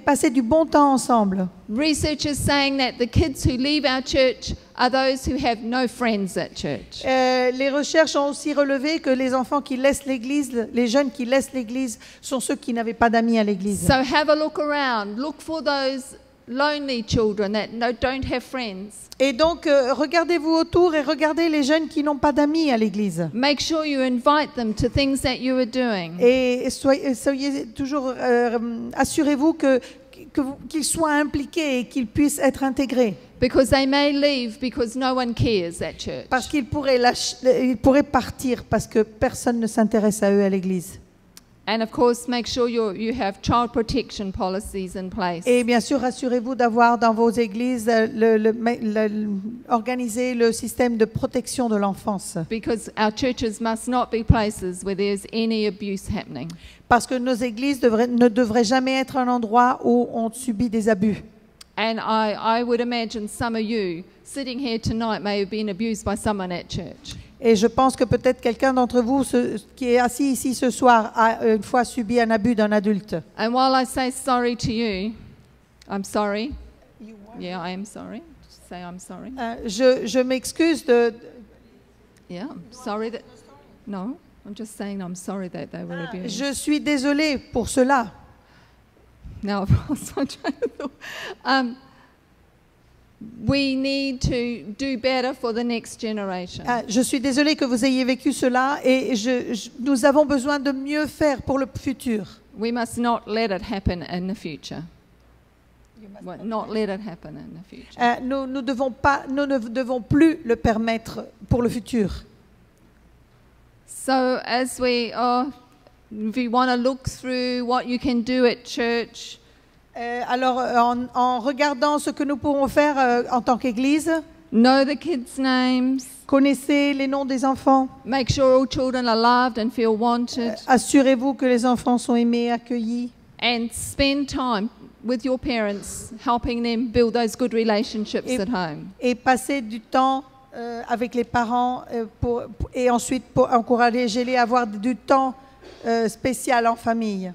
passer du bon temps ensemble. Research is saying that the kids who leave our church are those who have no friends at church. Les recherches ont aussi relevé que les enfants qui laissent l'église, les jeunes qui laissent l'église, sont ceux qui n'avaient pas d'amis à l'église. So have a look around. Look for those lonely children that don't have friends. Et donc, regardez-vous autour et regardez les jeunes qui n'ont pas d'amis à l'église. Make sure you invite them to things that you are doing. Et soyez toujours, assurez-vous qu'ils soient impliqués et qu'ils puissent être intégrés. Because they may leave because no one cares at church. Parce qu'ils pourraient partir parce que personne ne s'intéresse à eux à l'église. And of course, make sure you have child protection policies in place. Et bien sûr, assurez-vous d'avoir dans vos églises organisé le système de protection de l'enfance. Because our churches must not be places where there's any abuse happening. Parce que nos églises ne devraient jamais être un endroit où on subit des abus. And I would imagine some of you sitting here tonight may have been abused by someone at church. Et je pense que peut-être quelqu'un d'entre vous qui est assis ici ce soir a une fois subi un abus d'un adulte. And while I say sorry to you, I'm sorry. Yeah, I am sorry. Just say I'm sorry. Je m'excuse de... Yeah, I'm sorry that... No, I'm just saying I'm sorry that they were abused. Je suis désolée pour cela. Now I've lost my train of thought. We need to do better for the next generation. Je suis désolée que vous ayez vécu cela et nous avons besoin de mieux faire pour le futur. We must not let it happen in the future. Well, not let it happen in the future. Nous ne devons plus le permettre pour le futur. So as if you want to look through what you can do at church, Alors, en regardant ce que nous pourrons faire en tant qu'Église, know the kids' names, connaissez les noms des enfants, make sure all children are loved and feel wanted, assurez-vous que les enfants sont aimés, accueillis, and spend time with your parents helping them build those good relationships at home. et passez du temps avec les parents et ensuite pour encourager-les à avoir du temps spécial en famille.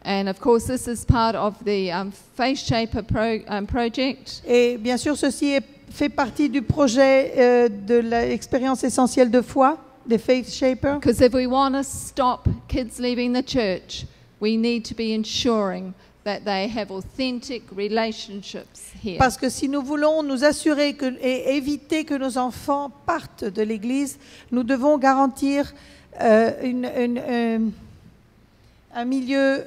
And of course, this is part of the Faith Shaper project. Et bien sûr, ceci fait partie du projet de l'expérience essentielle de foi, des Faith Shapers. Because if we want to stop kids leaving the church, we need to be ensuring that they have authentic relationships here. Parce que si nous voulons nous assurer et éviter que nos enfants partent de l'Église, nous devons garantir un milieu,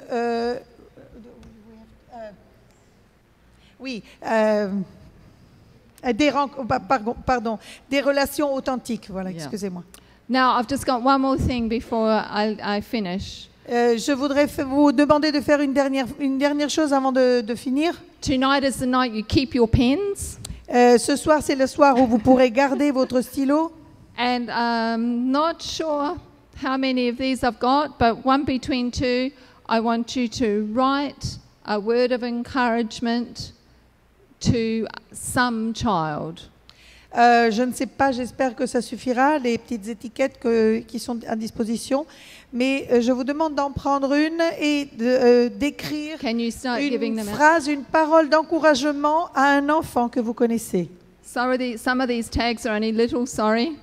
des relations authentiques. Voilà, Yeah. excusez-moi. Now, I've just got one more thing before I finish. Je voudrais vous demander de faire une dernière chose avant de finir. Tonight is the night you keep your pens. Ce soir, c'est le soir où vous pourrez garder votre stylo. And I'm not sure how many of these I've got, but one between two, I want you to write a word of encouragement to some child. Je ne sais pas, j'espère que ça suffira, les petites étiquettes qui sont à disposition. Mais je vous demande d'en prendre une et d'écrire Can you start giving une them out? phrase, une parole d'encouragement à un enfant que vous connaissez. Sorry, some of these tags are only little, sorry.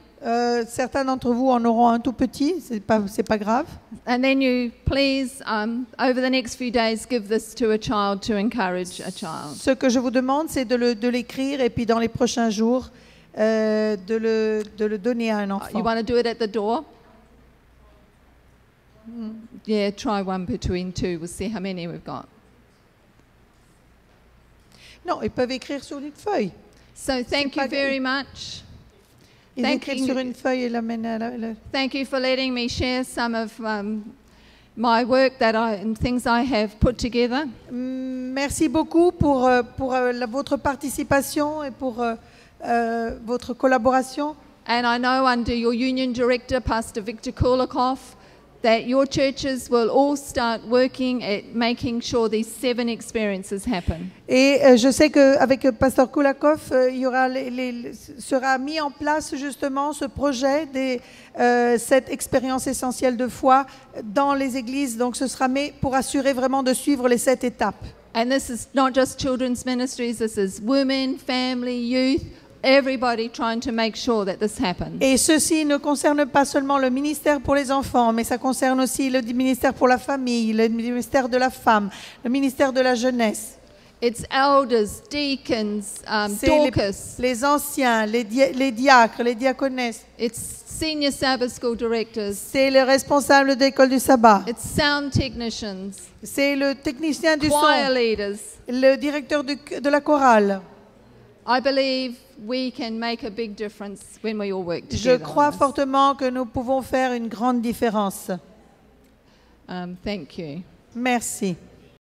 Certains d'entre vous en auront un tout petit, c'est pas grave. And then you please, over the next few days, give this to a child to encourage a child. Ce que je vous demande, c'est de l'écrire et puis dans les prochains jours, de le donner à un You enfant. want to do it at the door? Yeah, try one between two. We'll see how many we've got. Non, ils peuvent écrire sur une feuille. So thank pas you very much. Ils Thank écrivent you. sur une feuille et l'amènent à Thank you for letting me share some of my work and things I have put together. Merci beaucoup pour votre participation et pour votre collaboration. And I know under your union director, Pastor Victor Kulikov, that your churches will all start working at making sure these 7 experiences happen. Et je sais qu'avec Pasteur Koulakov, il y aura sera mis en place justement ce projet cette expérience essentielle de foi dans les églises. Donc ce sera pour assurer vraiment de suivre les 7 étapes. And this is not just children's ministries, this is women, family, youth, everybody trying to make sure that this happens. Et ceci ne concerne pas seulement le ministère pour les enfants, mais ça concerne aussi le ministère pour la famille, le ministère de la femme, le ministère de la jeunesse. It's elders, deacons, C'est Dorcas. les anciens, les diacres, les diaconesses. It's senior Sabbath school directors. C'est le responsable d'école du sabbat. It's sound technicians, C'est le technicien du choir son, leaders. le directeur de la chorale. I believe we can make a big difference when we all work Je together. crois on this. fortement que nous pouvons faire une grande différence. Thank you. Merci.